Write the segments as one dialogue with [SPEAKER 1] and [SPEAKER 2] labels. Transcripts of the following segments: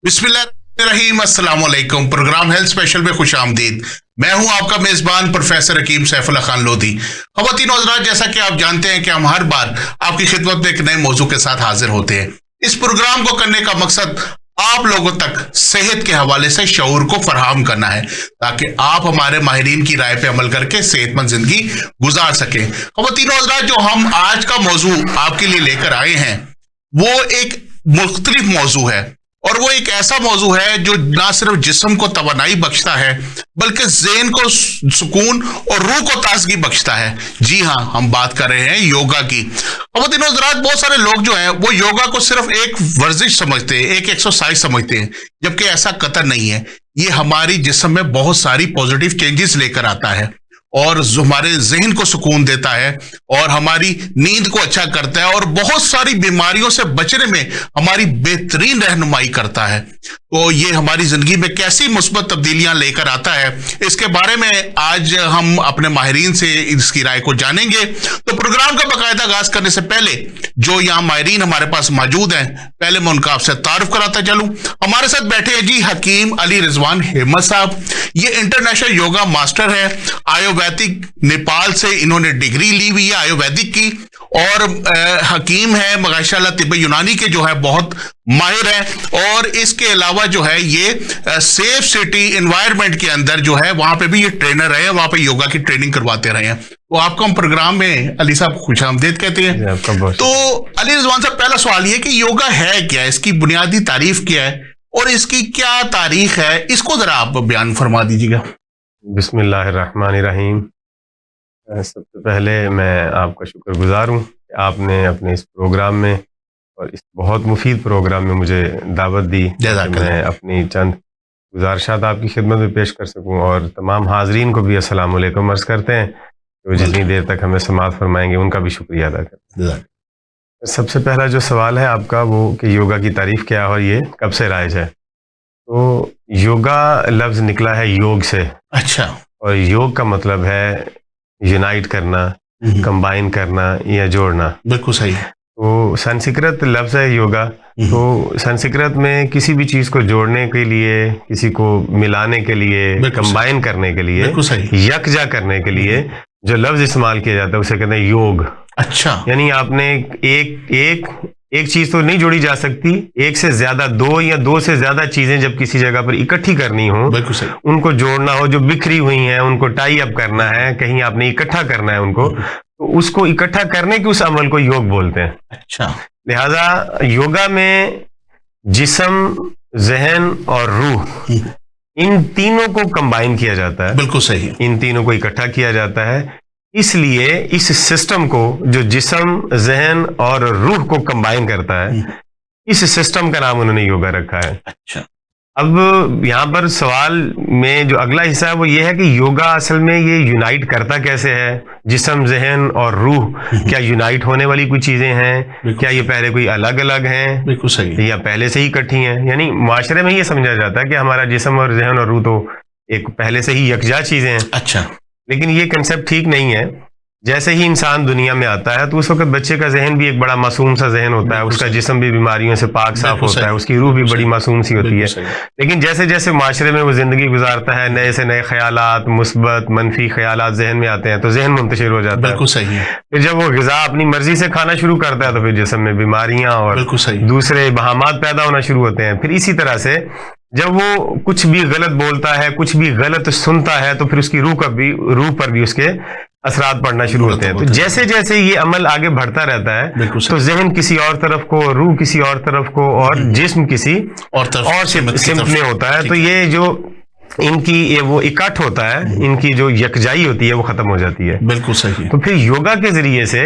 [SPEAKER 1] बिस्मिल्लाहिर्रहमानिर्रहीम, अस्सलाम वालेकुम। प्रोग्राम हेल्थ स्पेशल में खुश आमदीद। मैं हूं आपका मेजबान प्रोफेसर हकीम सैफुल्लाह खान लोधी। ख़वातीन और हज़रात, जैसा कि आप जानते हैं कि हम हर बार आपकी खिदमत में एक नए मौजू के साथ हाजिर होते हैं। इस प्रोग्राम को करने का मकसद आप लोगों तक सेहत के हवाले से शऊर को फराहम करना है, ताकि आप हमारे माहिरीन की राय पे अमल करके सेहतमंद जिंदगी गुजार सकें। ख़वातीन और हज़रात, जो हम आज का मौजू आपके लिए लेकर आए हैं वो एक मुख्तलिफ मौजू है, और वो एक ऐसा मौजू है जो ना सिर्फ जिस्म को तवानाई बख्शता है बल्कि ज़हन को सुकून और रूह को ताजगी बख्शता है। जी हाँ, हम बात कर रहे हैं योगा की। ख़वातीन और हज़रात, बहुत सारे लोग जो हैं वो योगा को सिर्फ एक वर्जिश समझते हैं, एक एक्सरसाइज समझते हैं, जबकि ऐसा कतई नहीं है। ये हमारी जिस्म में बहुत सारी पॉजिटिव चेंजेस लेकर आता है और हमारे जहन को सुकून देता है और हमारी नींद को अच्छा करता है और बहुत सारी बीमारियों से बचने में हमारी बेहतरीन रहनुमाई करता है। तो ये हमारी जिंदगी में कैसी मुस्बत तब्दीलियां लेकर आता है, इसके बारे में आज हम अपने माहिरीन से इसकी राय को जानेंगे। तो प्रोग्राम का बाकायदा आगाज करने से पहले जो यहाँ माहिरीन हमारे पास मौजूद हैं, पहले मैं उनका आपसे तारुफ कराता चलूं। हमारे साथ बैठे हैं जी हकीम अली रिजवान हिम्मत साहब। ये इंटरनेशनल योगा मास्टर है। आयुर्वेदिक नेपाल से इन्होंने डिग्री ली हुई है आयुर्वेदिक की, और हकीम है माशाल्लाह, तिब्ब यूनानी के जो है बहुत माहिर है। और इसके अलावा जो है ये सेफ सिटी एनवायरनमेंट के अंदर जो है वहां पे भी ये ट्रेनर रहे हैं, वहां पे योगा की ट्रेनिंग करवाते रहे हैं। तो आपको हम प्रोग्राम में अली साहब खुशामदीद कहते हैं। तो अली रिजवान साहब, पहला सवाल ये कि योगा है क्या, इसकी बुनियादी तारीफ क्या है और इसकी क्या तारीख है, इसको जरा आप बयान फरमा दीजिएगा।
[SPEAKER 2] बिस्मिल्लाहिर्रहमानिर्रहीम। सबसे पहले मैं आपका शुक्रगुजार हूँ कि आपने अपने इस प्रोग्राम में और इस बहुत मुफीद प्रोग्राम में मुझे दावत दी कि मैं अपनी चंद गुजारिशात आपकी खिदमत में पेश कर सकूं, और तमाम हाजरीन को भी अस्सलाम वालेकुम अर्ज़ करते हैं जो जितनी देर तक हमें समाअत फरमाएंगे उनका भी शुक्रिया अदा करते हैं। सबसे पहला जो सवाल है आपका वो कि योगा की तारीफ़ क्या है और ये कब से राइज है। तो योगा लफ्ज़ निकला है योग से।
[SPEAKER 1] अच्छा।
[SPEAKER 2] और योग का मतलब है यूनाइट करना, कंबाइन करना या जोड़ना।
[SPEAKER 1] बिल्कुल सही।
[SPEAKER 2] तो संस्कृत लफ्ज़ है योगा। तो संस्कृत में किसी भी चीज़ को जोड़ने के लिए, किसी को मिलाने के लिए, कंबाइन करने के लिए, यकजा करने के लिए जो लफ्ज़ इस्तेमाल किया जाता है उसे कहते हैं योग। अच्छा। यानी आपने एक चीज तो नहीं जोड़ी जा सकती, एक से ज्यादा, दो या दो से ज्यादा चीजें जब किसी जगह पर इकट्ठी करनी हो, उनको जोड़ना हो, जो बिखरी हुई हैं उनको टाई अप करना है, कहीं आपने इकट्ठा करना है उनको, तो उसको इकट्ठा करने के उस अमल को योग बोलते हैं। अच्छा। लिहाजा योगा में जिस्म, जहन और रूह, इन तीनों को कंबाइन किया जाता है। बिल्कुल सही। इन तीनों को इकट्ठा किया जाता है। इसलिए इस सिस्टम को जो जिस्म, जहन और रूह को कंबाइन करता है, इस सिस्टम का नाम उन्होंने योगा रखा है। अच्छा। अब यहाँ पर सवाल में जो अगला हिस्सा है वो ये है कि योगा असल में ये यूनाइट करता कैसे है। जिस्म, जहन और रूह क्या यूनाइट होने वाली कोई चीजें हैं? क्या ये पहले कोई अलग अलग हैं? बिल्कुल सही। या पहले से ही इकट्ठी हैं? यानी माशरे में ये समझा जाता है कि हमारा जिस्म और जहन और रूह तो एक पहले से ही यकजा चीजें हैं। अच्छा। लेकिन ये कंसेप्ट ठीक नहीं है। जैसे ही इंसान दुनिया में आता है तो उस वक्त बच्चे का जहन भी एक बड़ा मासूम सा जहन होता है, उसका जिस्म भी बीमारियों से पाक साफ होता है, उसकी रूह भी बड़ी मासूम सी होती है। लेकिन जैसे जैसे माशरे में वो जिंदगी गुजारता है, नए से नए ख्यालात, मुस्बत मनफी ख्यालात जहन में आते हैं तो जहन मुंतशिर हो जाता है। बिल्कुल सही है। फिर जब वो ग़िज़ा अपनी मर्जी से खाना शुरू करता है तो फिर जिस्म में बीमारियां और दूसरे बहामात पैदा होना शुरू होते हैं। फिर इसी तरह से जब वो कुछ भी गलत बोलता है, कुछ भी गलत सुनता है, तो फिर उसकी रूह पर भी उसके असरात पड़ना शुरू होते हैं। तो जैसे जैसे ये अमल आगे बढ़ता रहता है तो जहन किसी और तरफ को, रूह किसी और तरफ को और जिस्म किसी और सिमटने होता है। तो ये जो इनकी वो इकट्ठ होता है, इनकी जो यकजाई होती है वो खत्म हो जाती है। बिल्कुल सही। तो फिर योगा के जरिए से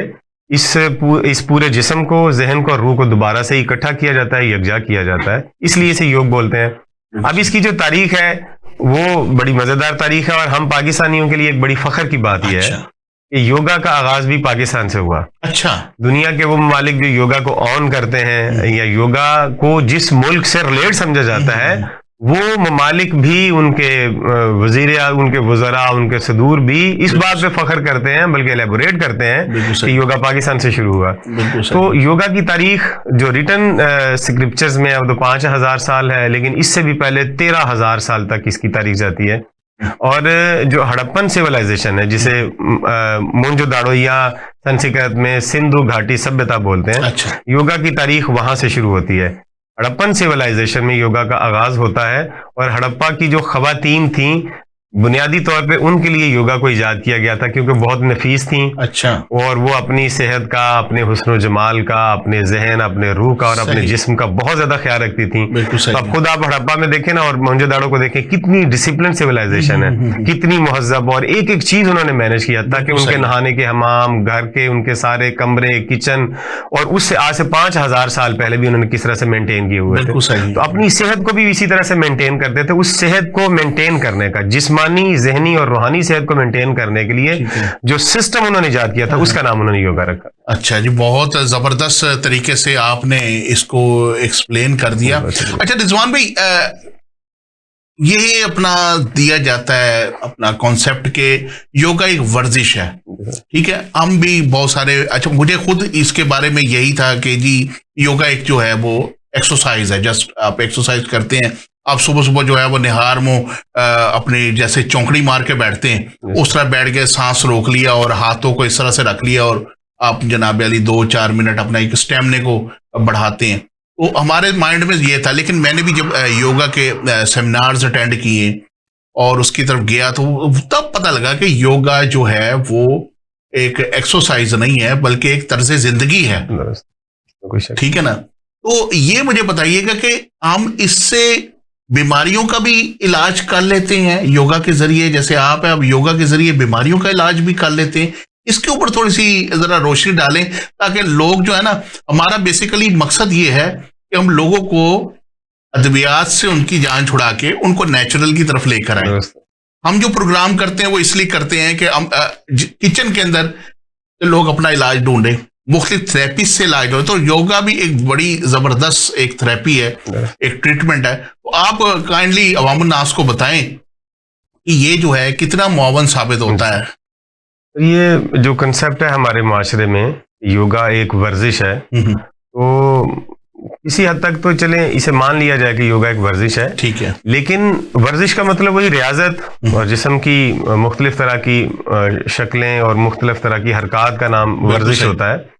[SPEAKER 2] इस पूरे जिस्म को, जहन को और रूह को दोबारा से इकट्ठा किया जाता है, यकजा किया जाता है, इसलिए इसे योग बोलते हैं। अब इसकी जो तारीख है वो बड़ी मजेदार तारीख है और हम पाकिस्तानियों के लिए एक बड़ी फख्र की बात यह है कि योगा का आगाज भी पाकिस्तान से हुआ। अच्छा। दुनिया के वो ममालिक जो योगा को ऑन करते हैं या योगा को जिस मुल्क से रिलेट समझा जाता है वो ममालिक भी, उनके उनके वज़रा, उनके सदूर भी इस बात पे फख्र करते हैं, बल्कि एलेबोरेट करते हैं कि योगा पाकिस्तान से शुरू हुआ। तो योगा की तारीख जो रिटन स्क्रिप्चर्स में अब तो 5000 साल है, लेकिन इससे भी पहले 13,000 साल तक इसकी तारीख जाती है। और जो हड़प्पन सिविलाइजेशन है, जिसे मोहनजोदाड़ो या संस्कृत में सिंधु घाटी सभ्यता बोलते हैं,
[SPEAKER 1] अच्छा।
[SPEAKER 2] योगा की तारीख वहां से शुरू होती है। हड़प्पन सिविलाइजेशन में योगा का आगाज होता है, और हड़प्पा की जो खवातीन थीं, बुनियादी तौर पे उनके लिए योगा को इजाद किया गया था क्योंकि बहुत नफीस थीं।
[SPEAKER 1] अच्छा।
[SPEAKER 2] और वो अपनी सेहत का, अपने हुस्न जमाल का, अपने जहन, अपने रूह का और अपने जिस्म का बहुत ज्यादा ख्याल रखती थीं। तो अब खुद आप हड़प्पा में देखें ना, और मोहनजोदाड़ो को देखें, कितनी डिसिप्लिन सिविलाइजेशन है, कितनी मुहज्जब, और एक एक चीज उन्होंने मैनेज किया ताकि उनके नहाने के हमाम, घर के उनके सारे कमरे, किचन, और उससे आज से 5000 साल पहले भी उन्होंने किस तरह से मेंटेन किए हुए थे। तो अपनी सेहत को भी इसी तरह से मेंटेन करते थे। उस सेहत को मेंटेन करने का, जिस्मानी, ज़हनी और रूहानी सेहत को मेंटेन करने के लिए जो सिस्टम उन्होंने इजाद किया था, उसका नाम उन्होंने योगा रखा।
[SPEAKER 1] अच्छा जी, बहुत जबरदस्त तरीके से आपने इसको एक्सप्लेन कर दिया। अच्छा रिजवान भाई, ये अपना दिया जाता है अपना कॉन्सेप्ट के योगा एक वर्जिश है, ठीक है, हम भी बहुत सारे, अच्छा मुझे खुद इसके बारे में यही था कि जी योगा एक जो है वो एक्सरसाइज है, जस्ट आप एक्सरसाइज करते हैं, आप सुबह सुबह जो है वो निहार मुंह अपने जैसे चौंकड़ी मार के बैठते हैं, उस तरह बैठ के सांस रोक लिया और हाथों को इस तरह से रख लिया, और आप जनाब अली 2-4 मिनट अपना एक स्टेमिना को बढ़ाते हैं। तो हमारे माइंड में ये था, लेकिन मैंने भी जब योगा के सेमिनार्स अटेंड किए और उसकी तरफ गया, तो तब पता लगा कि योगा जो है वो एक एक्सरसाइज नहीं है, बल्कि एक तर्ज जिंदगी है, ठीक है ना। तो ये मुझे बताइएगा कि हम इससे बीमारियों का भी इलाज कर लेते हैं योगा के जरिए, जैसे आप है, अब योगा के जरिए बीमारियों का इलाज भी कर लेते हैं, इसके ऊपर थोड़ी सी जरा रोशनी डालें, ताकि लोग जो है ना, हमारा बेसिकली मकसद ये है कि हम लोगों को अद्वियात से उनकी जान छुड़ा के उनको नेचुरल की तरफ लेकर आए। हम जो प्रोग्राम करते हैं वो इसलिए करते हैं कि हम किचन के अंदर लोग अपना इलाज ढूंढे, मुख्तलिफ थेरेपी से इलाज हो। तो योगा भी एक बड़ी जबरदस्त एक थेरेपी है, एक ट्रीटमेंट है। तो आप काइंडली अवामुन नास को बताएं कि ये जो है कितना मुआवन साबित होता है।
[SPEAKER 2] ये जो कंसेप्ट है हमारे माशरे में, योगा एक वर्जिश है, तो किसी हद तक तो चलें इसे मान लिया जाए कि योगा एक वर्जिश है,
[SPEAKER 1] ठीक है,
[SPEAKER 2] लेकिन वर्जिश का मतलब वही रियाजत और जिस्म की मुख्तलिफ तरह की शक्लें और मुख्तलिफ तरह की हरकत का नाम वर्जिश होता है।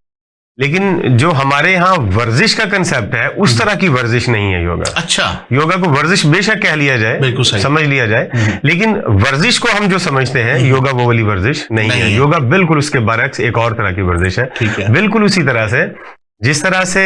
[SPEAKER 2] लेकिन जो हमारे यहाँ वर्जिश का कंसेप्ट है, उस तरह की वर्जिश नहीं है योगा।
[SPEAKER 1] अच्छा,
[SPEAKER 2] योगा को वर्जिश बेशक कह लिया जाए, समझ लिया जाए, लेकिन वर्जिश को हम जो समझते हैं, योगा वो वाली वर्जिश नहीं है। योगा बिल्कुल उसके बरक्स एक और तरह की वर्जिश है। बिल्कुल उसी तरह से जिस तरह से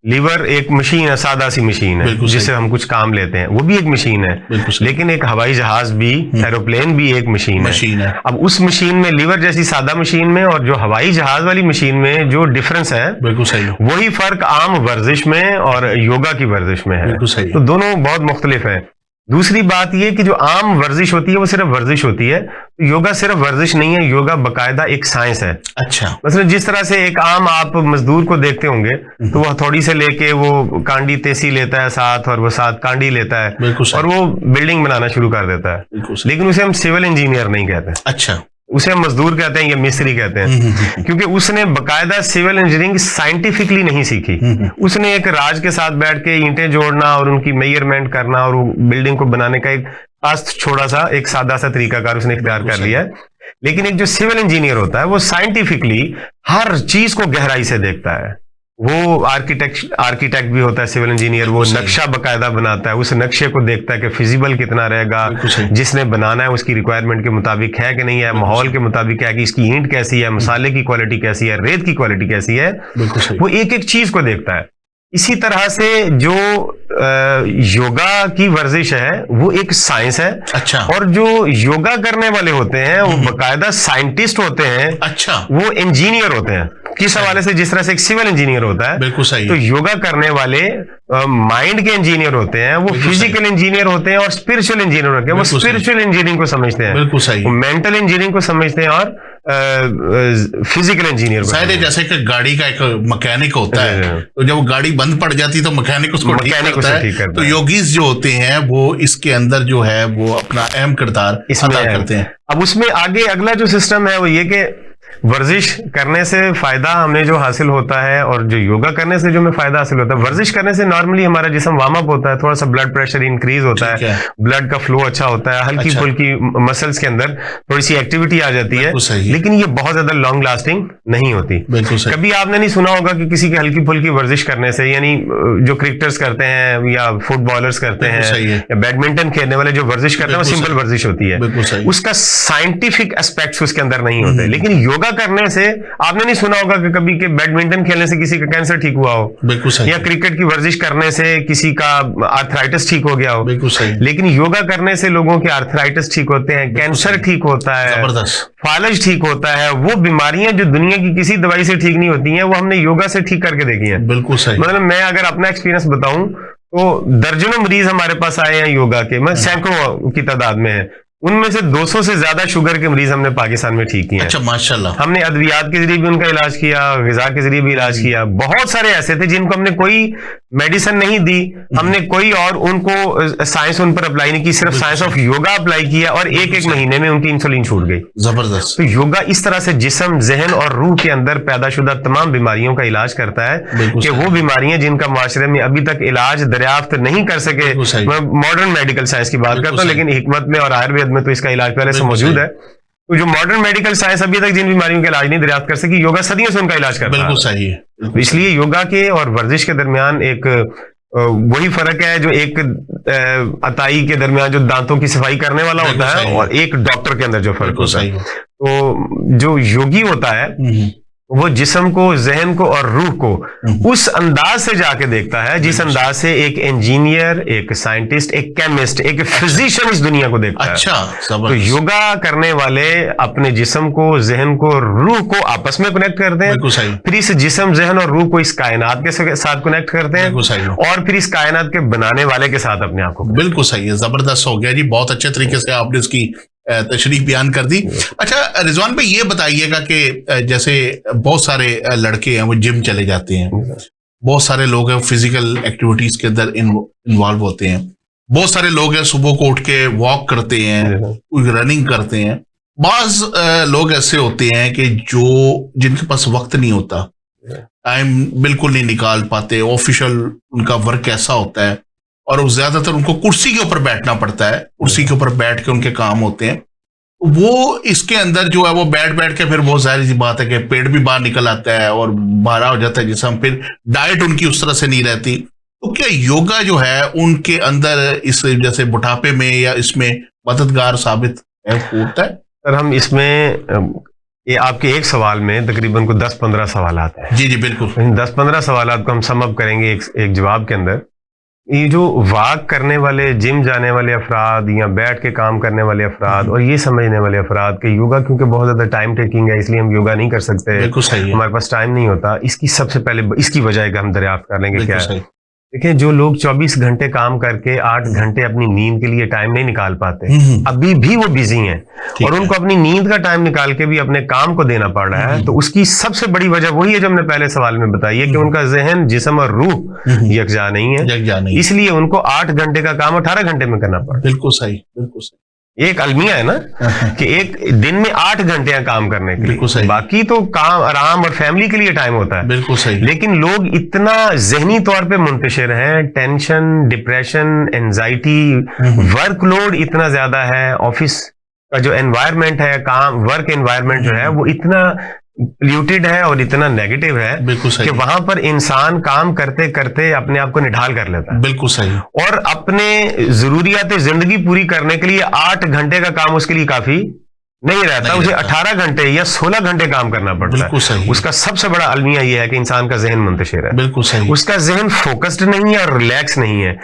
[SPEAKER 2] लीवर एक मशीन है, सादा सी मशीन है जिससे हम कुछ काम लेते हैं, वो भी एक मशीन है। लेकिन एक हवाई जहाज भी, एरोप्लेन भी एक मशीन है। अब उस मशीन में, लीवर जैसी सादा मशीन में और जो हवाई जहाज वाली मशीन में जो डिफरेंस है,
[SPEAKER 1] बिल्कुल सही,
[SPEAKER 2] वही फर्क आम वर्जिश में और योगा की वर्जिश में है। तो दोनों बहुत मुख्तलिफ है। दूसरी बात यह कि जो आम वर्जिश होती है वो सिर्फ वर्जिश होती है, तो योगा सिर्फ वर्जिश नहीं है, योगा बाकायदा एक साइंस है।
[SPEAKER 1] अच्छा,
[SPEAKER 2] मतलब जिस तरह से एक आम आप मजदूर को देखते होंगे, तो वो हथौड़ी से लेके वो कांडी तेसी लेता है साथ, और वो साथ कांडी लेता है और वो बिल्डिंग बनाना शुरू कर देता है, लेकिन उसे हम सिविल इंजीनियर नहीं कहते।
[SPEAKER 1] अच्छा,
[SPEAKER 2] उसे हम मजदूर कहते हैं या मिस्त्री कहते हैं, क्योंकि उसने बकायदा सिविल इंजीनियरिंग साइंटिफिकली नहीं सीखी। उसने एक राज के साथ बैठ के ईंटें जोड़ना और उनकी मेजरमेंट करना और बिल्डिंग को बनाने का एक पास छोड़ा सा एक सादा सा तरीकाकार उसने इख्तियार कर लिया है। लेकिन एक जो सिविल इंजीनियर होता है, वो साइंटिफिकली हर चीज को गहराई से देखता है। वो आर्किटेक्ट भी होता है सिविल इंजीनियर, वो नक्शा बकायदा बनाता है, उस नक्शे को देखता है कि फिजिबल कितना रहेगा, जिसने बनाना है उसकी रिक्वायरमेंट के मुताबिक है कि नहीं है, माहौल के मुताबिक है कि इसकी ईंट कैसी है, मसाले की क्वालिटी कैसी है, रेत की क्वालिटी कैसी है, वो एक एक चीज को देखता है। इसी तरह से जो योगा की वर्जिश है वो एक साइंस है।
[SPEAKER 1] अच्छा,
[SPEAKER 2] और जो योगा करने वाले होते हैं वो बकायदा साइंटिस्ट होते हैं।
[SPEAKER 1] अच्छा,
[SPEAKER 2] वो इंजीनियर होते हैं। किस हवाले से? जिस तरह से एक सिविल इंजीनियर होता है,
[SPEAKER 1] बिल्कुल सही।
[SPEAKER 2] तो योगा करने वाले माइंड के इंजीनियर होते हैं, वो फिजिकल इंजीनियर होते हैं और स्पिरिचुअल इंजीनियर होते हैं। वो स्पिरिचुअल इंजीनियरिंग को समझते हैं,
[SPEAKER 1] बिल्कुल सही।
[SPEAKER 2] मेंटल इंजीनियरिंग को समझते हैं और फिजिकल इंजीनियर।
[SPEAKER 1] शायद जैसे कि गाड़ी का एक मैकेनिक होता है, तो जब गाड़ी बंद पड़ जाती है तो मैकेनिक उसको ठीक करता है, तो योगीज जो होते हैं वो इसके अंदर जो है वो अपना अहम किरदार अदा करते हैं।
[SPEAKER 2] अब उसमें आगे अगला जो सिस्टम है वो ये कि वर्जिश करने से फायदा हमें जो हासिल होता है और जो योगा करने से जो हमें फायदा हासिल होता है, वर्जिश करने से नॉर्मली हमारा जिस्म वार्म अप होता है, थोड़ा सा ब्लड प्रेशर इंक्रीज होता है, ब्लड का फ्लो अच्छा होता है, हल्की फुल्की मसल्स के अंदर थोड़ी सी एक्टिविटी आ जाती है, लेकिन ये बहुत ज्यादा लॉन्ग लास्टिंग नहीं होती। कभी आपने नहीं सुना होगा कि किसी की हल्की फुल्की वर्जिश करने से, यानी जो क्रिकेटर्स करते हैं या फुटबॉलर्स करते हैं या बैडमिंटन खेलने वाले जो वर्जिश करते हैं वो सिंपल वर्जिश होती है, उसका साइंटिफिक एस्पेक्ट्स उसके अंदर नहीं होते। लेकिन योगा करने से आपने नहीं सुना होगा कि कभी के बैडमिंटन खेलने से किसी का कैंसर ठीक हुआ हो, या क्रिकेट की वर्जिश करने से किसी का आर्थराइटिस ठीक हो गया हो। लेकिन योगा करने से लोगों के आर्थराइटिस ठीक होते हैं, कैंसर ठीक होता है, फालज ठीक होता है, वो बीमारियां जो दुनिया की किसी दवाई से ठीक नहीं होती हैं वो हमने योगा से ठीक करके देखी हैं।
[SPEAKER 1] बिल्कुल सही।
[SPEAKER 2] मतलब मैं अगर अपना एक्सपीरियंस बताऊं तो दर्जनों मरीज हमारे पास आए हैं योगा के, मैं सैकड़ों की तादाद में है, उनमें से 200 से ज्यादा शुगर के मरीज हमने पाकिस्तान में ठीक किए हैं।
[SPEAKER 1] अच्छा, माशाल्लाह।
[SPEAKER 2] हमने अद्वियात के जरिए भी उनका इलाज किया, ग़िज़ा के जरिए भी इलाज किया। बहुत सारे ऐसे थे जिनको हमने कोई मेडिसिन नहीं दी, हमने कोई और उनको साइंस उन पर अप्लाई नहीं की, सिर्फ साइंस ऑफ योगा अप्लाई किया और एक महीने में उनकी इंसुलिन छूट गई।
[SPEAKER 1] जबरदस्त।
[SPEAKER 2] तो योगा इस तरह से जिस्म, जहन और रूह के अंदर पैदाशुदा तमाम बीमारियों का इलाज करता है कि वो बीमारियां जिनका माशरे में अभी तक इलाज दरियाफ्त नहीं कर सके, मैं मॉडर्न मेडिकल साइंस की बात करता हूँ, लेकिन हिकमत में और आयुर्वेद में तो इसका इलाज पहले से मौजूद है। तो जो मॉडर्न मेडिकल साइंस अभी तक जिन बीमारियों का इलाज नहीं दरियाफ्त कर सकी, योगा सदियों से उनका इलाज करता है।
[SPEAKER 1] बिल्कुल सही है।
[SPEAKER 2] इसलिए योगा के और वर्जिश के दरमियान एक वही फर्क है जो एक अताई के दरमियान जो दांतों की सफाई करने वाला होता है और एक डॉक्टर के अंदर जो फर्क होता है। तो जो योगी होता है वो जिस्म को, जहन को और रूह को उस अंदाज से जाके देखता है जिस अंदाज से एक इंजीनियर, एक साइंटिस्ट, एक केमिस्ट, एक फिजिशियन इस दुनिया को देखता है।
[SPEAKER 1] अच्छा,
[SPEAKER 2] तो योगा करने वाले अपने जिस्म को, जहन को, रूह को आपस में कनेक्ट करते हैं, फिर इस जिस्म, जहन और रूह को इस कायनात के साथ कनेक्ट करते हैं और फिर इस कायनात के बनाने वाले के साथ अपने आप को।
[SPEAKER 1] बिल्कुल सही है, जबरदस्त हो गया जी, बहुत अच्छे तरीके से आपने इसकी तशरीह बयान कर दी। अच्छा रिजवान भाई, ये बताइएगा कि जैसे बहुत सारे लड़के हैं वो जिम चले जाते हैं, बहुत सारे लोग हैं फिजिकल एक्टिविटीज के अंदर इन्वॉल्व होते हैं, बहुत सारे लोग हैं सुबह को उठ के वॉक करते हैं, रनिंग करते हैं। बाज लोग ऐसे होते हैं कि जिनके पास वक्त नहीं होता, टाइम बिल्कुल नहीं निकाल पाते, ऑफिशियल उनका वर्क ऐसा होता है और ज्यादातर उनको कुर्सी के ऊपर बैठना पड़ता है, कुर्सी के ऊपर बैठ के उनके काम होते हैं। वो इसके अंदर जो है वो बैठ के फिर बहुत जाहिर सी बात है कि पेट भी बाहर निकल आता है और भारा हो जाता है जिसम, फिर डाइट उनकी उस तरह से नहीं रहती। तो क्या योगा जो है उनके अंदर इस जैसे बुढ़ापे में या इसमें मददगार साबित होता है?
[SPEAKER 2] सर हम इसमें ये आपके एक सवाल में तकरीबन को 10-15 सवाल आते हैं।
[SPEAKER 1] जी जी बिल्कुल।
[SPEAKER 2] 10-15 सवाल को हम सम अप करेंगे एक जवाब के अंदर। ये जो वॉक करने वाले, जिम जाने वाले अफराद या बैठ के काम करने वाले अफराद और ये समझने वाले अफराद के योगा क्योंकि बहुत ज्यादा टाइम टेकिंग है इसलिए हम योगा नहीं कर सकते,
[SPEAKER 1] बिल्कुल सही है,
[SPEAKER 2] हमारे पास टाइम नहीं होता, इसकी सबसे पहले इसकी वजह हम दरियाफ्त कर लेंगे क्या है। देखिए जो लोग 24 घंटे काम करके 8 घंटे अपनी नींद के लिए टाइम नहीं निकाल पाते, अभी भी वो बिजी हैं और उनको अपनी नींद का टाइम निकाल के भी अपने काम को देना पड़ रहा है, तो उसकी सबसे बड़ी वजह वही है जो हमने पहले सवाल में बताई है कि उनका जहन, जिस्म और रूह यकजा नहीं है, इसलिए उनको 8 घंटे का काम 18 घंटे में करना पड़ा।
[SPEAKER 1] बिल्कुल सही, बिल्कुल सही।
[SPEAKER 2] एक अलमिया है ना कि एक दिन में 8 घंटे काम करने के लिए, बाकी तो काम, आराम और फैमिली के लिए टाइम होता है।
[SPEAKER 1] बिल्कुल सही।
[SPEAKER 2] लेकिन लोग इतना जहनी तौर पे मुंतशिर हैं, टेंशन, डिप्रेशन, एंजाइटी, वर्कलोड इतना ज्यादा है, ऑफिस का जो एनवायरनमेंट है, काम, वर्क एनवायरनमेंट जो है वो इतना पोल्यूटेड है और इतना नेगेटिव है कि वहां पर इंसान काम करते करते अपने आप को निढाल कर लेता है।
[SPEAKER 1] बिल्कुल सही।
[SPEAKER 2] और अपने जरूरियात जिंदगी पूरी करने के लिए 8 घंटे का काम उसके लिए काफी नहीं रहता, उसे 18 घंटे या 16 घंटे काम करना पड़ता है। उसका सबसे बड़ा अलमिया यह है कि इंसान का जहन मुंतशिर है। बिल्कुल सही। उसका जहन फोकस्ड नहीं है और रिलैक्स नहीं है।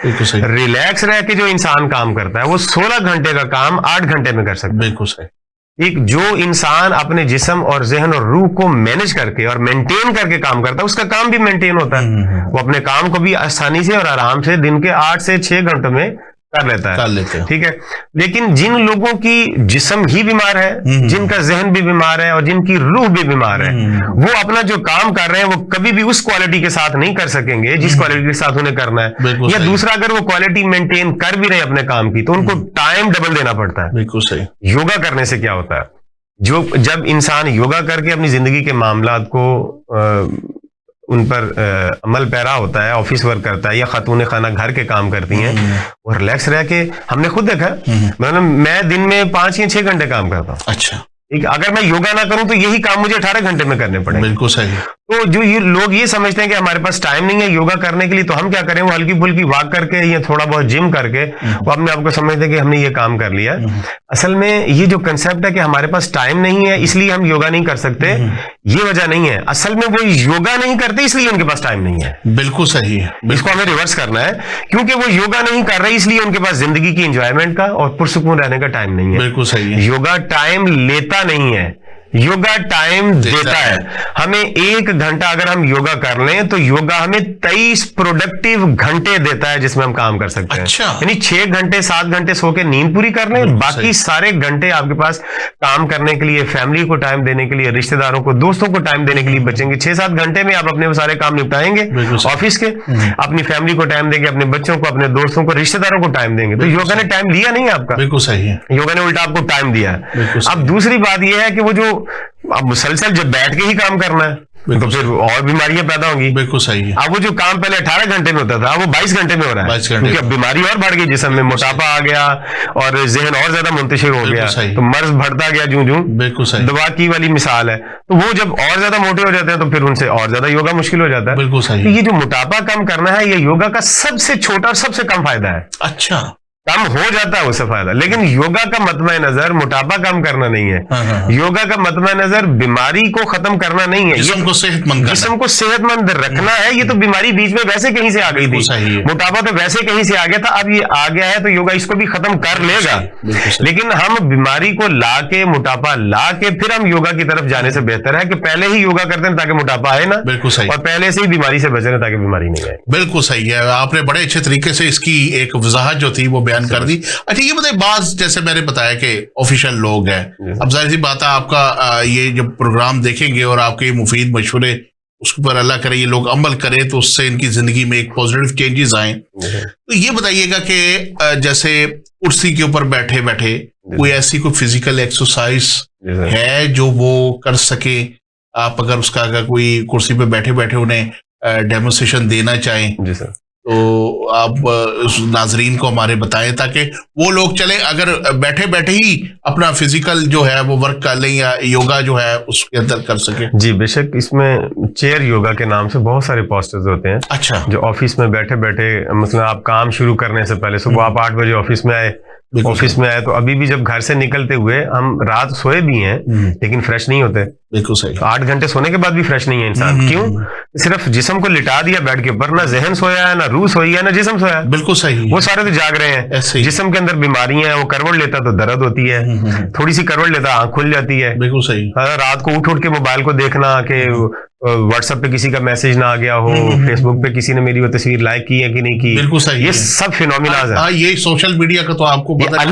[SPEAKER 2] रिलैक्स रह के जो इंसान काम करता है वो 16 घंटे का काम 8 घंटे में कर सकता है।
[SPEAKER 1] बिल्कुल सही।
[SPEAKER 2] एक जो इंसान अपने जिस्म और जहन और रूह को मैनेज करके और मेंटेन करके काम करता है उसका काम भी मेंटेन होता है, वो अपने काम को भी आसानी से और आराम से दिन के 8 से 6 घंटों में कर लेता है, ठीक है। लेकिन जिन लोगों की जिस्म ही बीमार है, जिनका जहन भी बीमार है और जिनकी रूह भी बीमार है, वो अपना जो काम कर रहे हैं वो कभी भी उस क्वालिटी के साथ नहीं कर सकेंगे जिस क्वालिटी के साथ उन्हें करना है। या दूसरा, अगर वो क्वालिटी मेंटेन कर भी रहे अपने काम की तो उनको टाइम डबल देना पड़ता है।
[SPEAKER 1] बिल्कुल सही।
[SPEAKER 2] योगा करने से क्या होता है, जब इंसान योगा करके अपनी जिंदगी के मामलात को उन पर अमल पैरा होता है, ऑफिस वर्क करता है या खातून खाना घर के काम करती हैं, वो रिलैक्स रह के, हमने खुद देखा, मतलब मैं दिन में 5 या 6 घंटे काम करता हूँ।
[SPEAKER 1] अच्छा।
[SPEAKER 2] अगर मैं योगा ना करूं तो यही काम मुझे 18 घंटे में करने पड़े।
[SPEAKER 1] बिल्कुल सही।
[SPEAKER 2] तो जो ये लोग ये समझते हैं कि हमारे पास टाइम नहीं है योगा करने के लिए, तो हम क्या करें, वो हल्की फुल्की वॉक करके या थोड़ा बहुत जिम करके वो अपने आप को समझते हैं कि हमने ये काम कर लिया। असल में ये जो कंसेप्ट है कि हमारे पास टाइम नहीं है इसलिए हम योगा नहीं कर सकते, ये वजह नहीं है। असल में वो योगा नहीं करते इसलिए उनके पास टाइम नहीं है।
[SPEAKER 1] बिल्कुल सही है।
[SPEAKER 2] इसको हमें रिवर्स करना है, क्योंकि वो योगा नहीं कर रहे इसलिए उनके पास जिंदगी की एंजॉयमेंट का और पुरसुकून रहने का टाइम नहीं है।
[SPEAKER 1] बिल्कुल सही है।
[SPEAKER 2] योगा टाइम लेता नहीं है, योगा टाइम देता है। हमें 1 घंटा अगर हम योगा कर लें तो योगा हमें 23 प्रोडक्टिव घंटे देता है जिसमें हम काम कर सकते हैं।
[SPEAKER 1] अच्छा।
[SPEAKER 2] यानी 6 घंटे 7 घंटे सो के नींद पूरी कर लें, बाकी सारे घंटे आपके पास काम करने के लिए, फैमिली को टाइम देने के लिए, रिश्तेदारों को, दोस्तों को टाइम देने के लिए बचेंगे। 6-7 घंटे में आप अपने वो सारे काम निपटाएंगे ऑफिस के, अपनी फैमिली को टाइम देंगे, अपने बच्चों को, अपने दोस्तों को, रिश्तेदारों को टाइम देंगे। तो योगा ने टाइम लिया नहीं आपका।
[SPEAKER 1] बिल्कुल सही है।
[SPEAKER 2] योगा ने उल्टा आपको टाइम दिया है। अब दूसरी बात यह है कि वो जो अब मुसलसल जब बैठ के ही काम करना है तो फिर और बीमारियां पैदा होंगी।
[SPEAKER 1] बिल्कुल सही है।
[SPEAKER 2] अब वो जो काम पहले 18 घंटे में होता था वो 22 घंटे में हो रहा है, क्योंकि अब बीमारी और बढ़ गई, जिस्म में मोटापा आ गया और जहन और ज्यादा मुंतशिर हो गया, तो मर्ज बढ़ता गया जूं जूं।
[SPEAKER 1] बिल्कुल सही।
[SPEAKER 2] दवा की वाली मिसाल है। तो वो जब और ज्यादा मोटे हो जाते हैं तो फिर उनसे और ज्यादा योगा मुश्किल हो जाता है।
[SPEAKER 1] बिल्कुल सही।
[SPEAKER 2] तो ये जो मोटापा कम करना है, ये योगा का सबसे छोटा और सबसे कम फायदा है।
[SPEAKER 1] अच्छा।
[SPEAKER 2] कम हो जाता है उससे फायदा, लेकिन योगा का मतमे नजर मोटापा कम करना नहीं है। योगा का मतमे नजर बीमारी को खत्म करना नहीं है,
[SPEAKER 1] जिस्म को
[SPEAKER 2] सेहतमंद रखना है। ये तो बीमारी बीच में वैसे कहीं से आ गई थी, मोटापा तो वैसे कहीं से आ गया था, अब ये आ गया है तो योगा इसको भी खत्म कर लेगा। लेकिन हम बीमारी को ला के, मोटापा ला के फिर हम योगा की तरफ जाने से बेहतर है कि पहले ही योगा करते हैं ताकि मोटापा आए ना।
[SPEAKER 1] बिल्कुल सही।
[SPEAKER 2] और पहले से ही बीमारी से बचे ताकि बीमारी नहीं आए।
[SPEAKER 1] बिल्कुल सही है। आपने बड़े अच्छे तरीके से इसकी एक वजाहत जो थी वो कर दी। अच्छा, ये बताइए, बात जैसे मैंने बताया कि ऑफिशियल लोग हैं, अब जाहिर सी बात है आपका ये जब प्रोग्राम देखेंगे और आपके मुफीद मशवरे उस पर अल्लाह करे ये लोग अमल करें तो उससे इनकी जिंदगी में एक पॉजिटिव चेंजेस आए। तो ये बताइएगा कि जैसे कुर्सी के ऊपर बैठे बैठे कोई ऐसी कोई फिजिकल एक्सरसाइज है जो वो कर सके, आप अगर उसका अगर कोई कुर्सी पे बैठे बैठे उन्हें डेमोन्स्ट्रेशन देना चाहें
[SPEAKER 2] जी सर,
[SPEAKER 1] तो आप नाजरीन को हमारे बताएं ताकि वो लोग चले, अगर बैठे बैठे ही अपना फिजिकल जो है वो वर्क कर लें या योगा जो है उसके अंदर कर सके।
[SPEAKER 2] जी बेशक, इसमें चेयर योगा के नाम से बहुत सारे पोस्टर्स होते हैं।
[SPEAKER 1] अच्छा।
[SPEAKER 2] जो ऑफिस में बैठे बैठे, मतलब आप काम शुरू करने से पहले सुबह आप 8 बजे ऑफिस में आए, तो अभी भी जब घर से निकलते हुए हम रात सोए भी हैं लेकिन फ्रेश नहीं होते।
[SPEAKER 1] बिल्कुल सही।
[SPEAKER 2] 8 घंटे सोने के बाद भी फ्रेश नहीं है इंसान। क्यों? सिर्फ जिस्म को लिटा दिया बेड के ऊपर, ना जहन सोया है, ना रूह सोई है, ना जिस्म सोया है।
[SPEAKER 1] बिल्कुल सही।
[SPEAKER 2] वो सारे तो जाग रहे हैं। जिस्म के अंदर बीमारियां हैं, वो करवट लेता तो दर्द होती है, थोड़ी सी करवट लेता आंख खुल जाती है।
[SPEAKER 1] बिल्कुल सही।
[SPEAKER 2] रात को उठ के मोबाइल को देखना कि व्हाट्सएप पे किसी का मैसेज ना आ गया हो, फेसबुक पे किसी ने मेरी वो तस्वीर लाइक की है कि नहीं की।
[SPEAKER 1] बिल्कुल सही।
[SPEAKER 2] ये सब फिनोमिना है।
[SPEAKER 1] ये सोशल मीडिया का तो आपको पता है,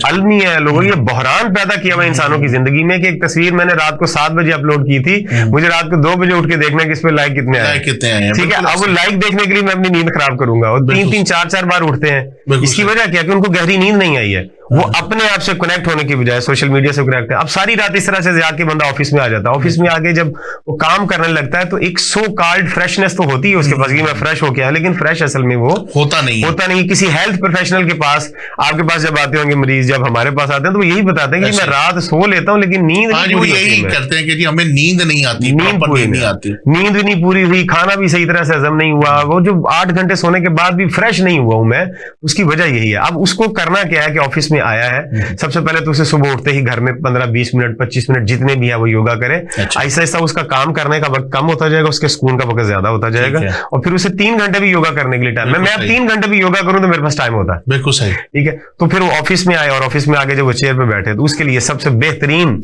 [SPEAKER 2] अलमी है लोगों, ये बहरान पैदा किया हुआ इंसानों की जिंदगी में कि एक तस्वीर मैंने रात को 7 बजे अपलोड की थी, मुझे रात को 2 बजे उठ के देखना कि इस पे लाइक कितने आए। ठीक है, अब वो लाइक देखने के लिए मैं अपनी नींद खराब करूंगा और 3-3, 4-4 बार उठते हैं। इसकी वजह क्या? कि उनको गहरी नींद नहीं आई है। वो अपने आप से कनेक्ट होने की बजाय सोशल मीडिया से कनेक्ट है। अब सारी रात इस तरह से जाग के बंदा ऑफिस में आ जाता है। ऑफिस में आके जब वो काम करने लगता है तो एक सो कॉल्ड फ्रेशनेस तो होती है उसके पास कि मैं फ्रेश हो गया, लेकिन फ्रेश असल में वो होता नहीं। किसी हेल्थ प्रोफेशनल के पास, आपके पास जब आते होंगे मरीज, जब हमारे पास आते हैं तो वो यही बताते हैं कि मैं रात सो लेता हूं लेकिन नींद
[SPEAKER 1] यही करते हैं कि जी हमें नींद नहीं आती,
[SPEAKER 2] नींद पूरी नहीं आती, नींद भी नहीं पूरी हुई, खाना भी सही तरह से हजम नहीं हुआ, वो जो 8 घंटे सोने के बाद भी फ्रेश नहीं हुआ हूं मैं, उसकी वजह यही है। अब उसको करना क्या है कि ऑफिस में आया है, सबसे पहले तो उसे सुबह उठते ही घर में 15-20 मिनट 25 मिनट जितने भी है वो योगा करे। आहिस्ता आहिस्ता उसका काम करने का वक्त कम होता जाएगा, उसके सुकून का वक्त ज्यादा होता जाएगा और फिर उसे 3 घंटे भी योगा करने के लिए टाइम। मैं 3 घंटे भी योगा करूं तो मेरे पास टाइम होता है।
[SPEAKER 1] बिल्कुल सही।
[SPEAKER 2] ठीक है, तो फिर वो ऑफिस में आए और ऑफिस में आगे जब वो चेयर पे बैठे तो उसके लिए सबसे बेहतरीन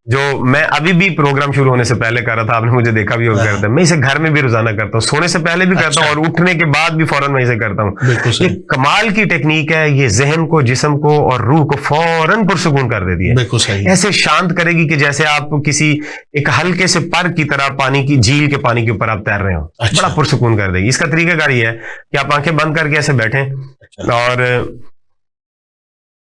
[SPEAKER 2] जो मैं अभी भी प्रोग्राम शुरू होने से पहले कर रहा था, आपने मुझे देखा भी होगा करता है, मैं इसे घर में भी रोजाना करता हूँ, सोने से पहले भी करता हूँ और उठने के बाद भी फौरन मैं इसे करता हूँ। ये कमाल की टेक्निक है, ये जहन को, जिस्म को और रूह को फौरन पुरसुकून कर देती है।
[SPEAKER 1] बिल्कुल सही।
[SPEAKER 2] ऐसे शांत करेगी कि जैसे आप किसी एक हल्के से पर की तरह पानी की झील के पानी के ऊपर आप तैर रहे हो। बड़ा पुरसुकून कर देगी। इसका तरीकाकार ये है कि आप आंखें बंद करके ऐसे बैठें और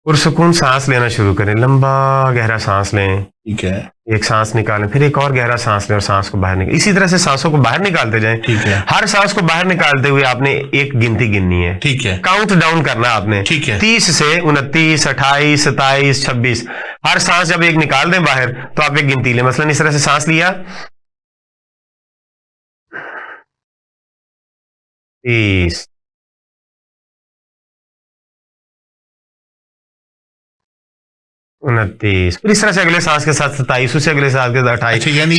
[SPEAKER 2] पुरसुकून सांस लेना शुरू करें। लंबा गहरा सांस लें,
[SPEAKER 1] ठीक है,
[SPEAKER 2] एक सांस निकालें, फिर एक और गहरा सांस लें और सांस को बाहर निकालें। इसी तरह से सांसों को बाहर निकालते जाएं।
[SPEAKER 1] ठीक है।
[SPEAKER 2] हर सांस को बाहर निकालते हुए आपने एक गिनती गिननी है।
[SPEAKER 1] ठीक है।
[SPEAKER 2] काउंट डाउन करना आपने।
[SPEAKER 1] ठीक है।
[SPEAKER 2] 30 से 29, 28, 27, 26। हर सांस जब एक निकाल दें बाहर तो आप एक गिनती लें। मसलन इस तरह से सांस लिया 30, 29, फिर इस तरह से अगले सांस के साथ 27, उससे अगले सांस के साथ 28।
[SPEAKER 1] यानी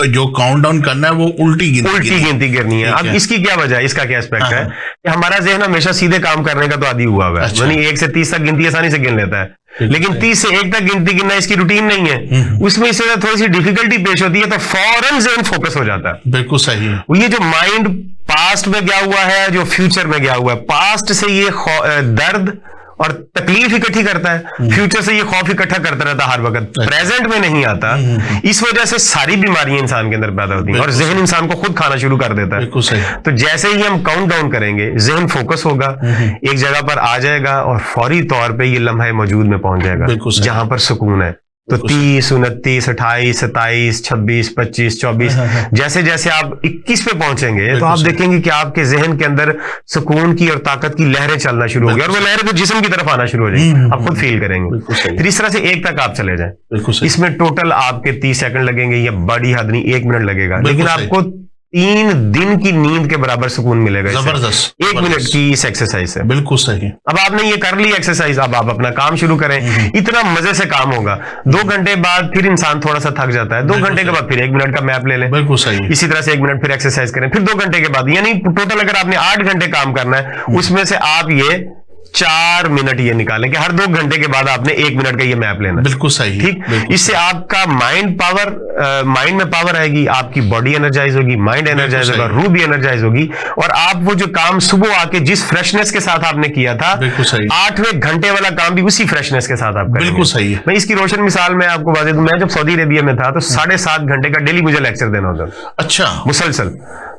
[SPEAKER 1] जो काउंट डाउन करना है वो उल्टी
[SPEAKER 2] गिनती करनी है। अब इसकी क्या वजह है, इसका क्या एस्पेक्ट है कि हमारा जहन हमेशा सीधे काम करने का तो आदी हुआ है। यानी 1 से 30 तक गिनती आसानी से गिन लेता है, लेकिन 30 से 1 तक गिनती गिनना इसकी रूटीन नहीं है। उसमें इससे थोड़ी सी डिफिकल्टी पेश होती है तो फौरन जहन फोकस हो जाता है।
[SPEAKER 1] बिल्कुल सही है।
[SPEAKER 2] ये जो माइंड पास्ट में गया हुआ है, जो फ्यूचर में गया हुआ है, पास्ट से ये दर्द और तकलीफ इकट्ठी करता है, फ्यूचर से ये खौफ इकट्ठा करता रहता है, हर वक्त प्रेजेंट में नहीं आता। इस वजह से सारी बीमारियां इंसान के अंदर पैदा होती हैं और जहन इंसान को खुद खाना शुरू कर देता है। तो जैसे ही हम काउंट डाउन करेंगे जहन फोकस होगा, एक जगह पर आ जाएगा और फौरी तौर पे ये लम्हा मौजूद में पहुंच जाएगा जहां पर सुकून है। तो 30, 29, 28, 27, 26, 25, 24, जैसे जैसे आप 21 पे पहुंचेंगे तो आप देखेंगे कि आपके जहन के अंदर सुकून की और ताकत की लहरें चलना शुरू होगी और वो लहरें तो जिस्म की तरफ आना शुरू हो जाएंगी, आप खुद फील करेंगे। फिर इस तरह से 1 तक आप चले जाएं। इसमें टोटल आपके 30 सेकंड लगेंगे या बड़ी हद नहीं 1 मिनट लगेगा, लेकिन आपको 3 दिन की नींद के बराबर सुकून मिलेगा
[SPEAKER 1] जबरदस्त
[SPEAKER 2] 1 मिनट की इस एक्सरसाइज से।
[SPEAKER 1] बिल्कुल सही।
[SPEAKER 2] अब आपने ये कर ली एक्सरसाइज, अब आप अपना काम शुरू करें। इतना मजे से काम होगा। 2 घंटे बाद फिर इंसान थोड़ा सा थक जाता है, 2 घंटे के बाद फिर 1 मिनट का मैप ले लें।
[SPEAKER 1] बिल्कुल सही।
[SPEAKER 2] इसी तरह से 1 मिनट फिर एक्सरसाइज करें, फिर 2 घंटे के बाद, यानी टोटल अगर आपने 8 घंटे काम करना है उसमें से आप ये 4 मिनट ये निकालें कि हर 2 घंटे के बाद आपने 1 मिनट का ये मैप लेना।
[SPEAKER 1] बिल्कुल सही।
[SPEAKER 2] ठीक, इससे आपका माइंड में पावर आएगी, आपकी बॉडी एनर्जाइज होगी, माइंड एनर्जाइज होगा, रूह भी एनर्जाइज होगी और आप वो जो काम सुबह आके जिस फ्रेशनेस के साथ आपने किया था, 8वें घंटे वाला काम भी उसी फ्रेशनेस के साथ आप करेंगे।
[SPEAKER 1] बिल्कुल सही है।
[SPEAKER 2] मैं इसकी रोशन मिसाल में आपको बता दूं, मैं जब सऊदी अरेबिया में था तो 7.5 घंटे का डेली मुझे लेक्चर देना होता था।
[SPEAKER 1] अच्छा।
[SPEAKER 2] मुसलसल।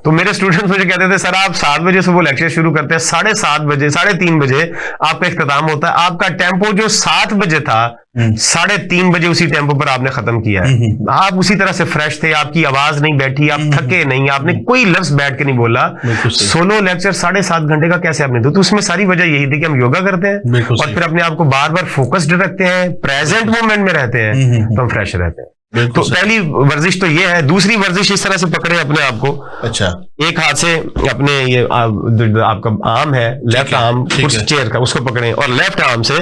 [SPEAKER 2] तो मेरे स्टूडेंट्स मुझे कहते थे सर आप 7 बजे सुबह लेक्चर शुरू करते हैं, 7:30 बजे 3:30 बजे आपका इख्तिताम होता है। आपका टेम्पो जो 7 बजे था 3:30 बजे उसी टेम्पो पर आपने खत्म किया है। आप उसी तरह से फ्रेश थे, आपकी आवाज नहीं बैठी, आप थके नहीं, आपने कोई लफ्ज बैठ के नहीं बोला। सोलो लेक्चर 7.5 घंटे का कैसे आपने दो? तो उसमें सारी वजह यही थी कि हम योगा करते हैं और फिर अपने आप को बार बार फोकस्ड रखते हैं, प्रेजेंट मोमेंट में रहते हैं, तो हम फ्रेश रहते हैं। तो पहली वर्जिश तो ये है। दूसरी वर्जिश इस तरह से पकड़े अपने आप को। अच्छा। एक हाथ से अपने ये आपका आर्म है, लेफ्ट आर्म उस चेयर का, उसको पकड़ें और लेफ्ट आर्म से